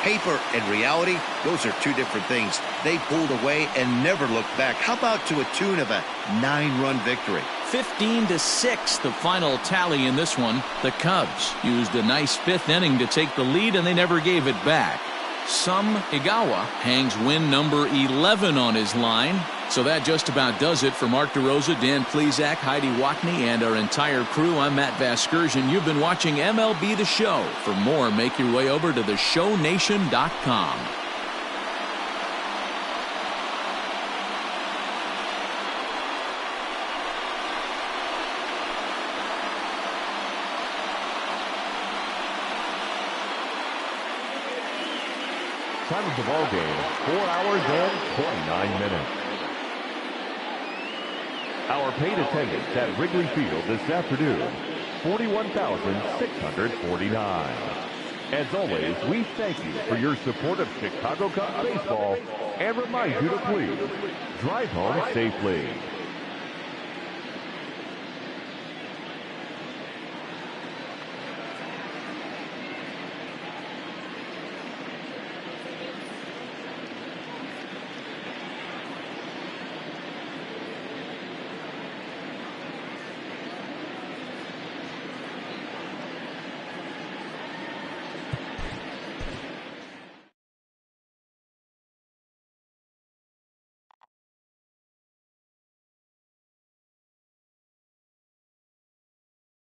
paper and reality, those are two different things. They pulled away and never looked back. How about to a tune of a 9-run victory? 15-6, the final tally in this one. The Cubs used a nice 5th inning to take the lead, and they never gave it back. Some Igawa hangs win number 11 on his line. So that just about does it for Mark DeRosa, Dan Plesac, Heidi Watney, and our entire crew. I'm Matt Vasgersian. You've been watching MLB The Show. For more, make your way over to theshownation.com. Time of the ball game, 4 hours and 29 minutes. Our paid attendance at Wrigley Field this afternoon, 41,649. As always, we thank you for your support of Chicago Cubs baseball and remind you to please drive home safely.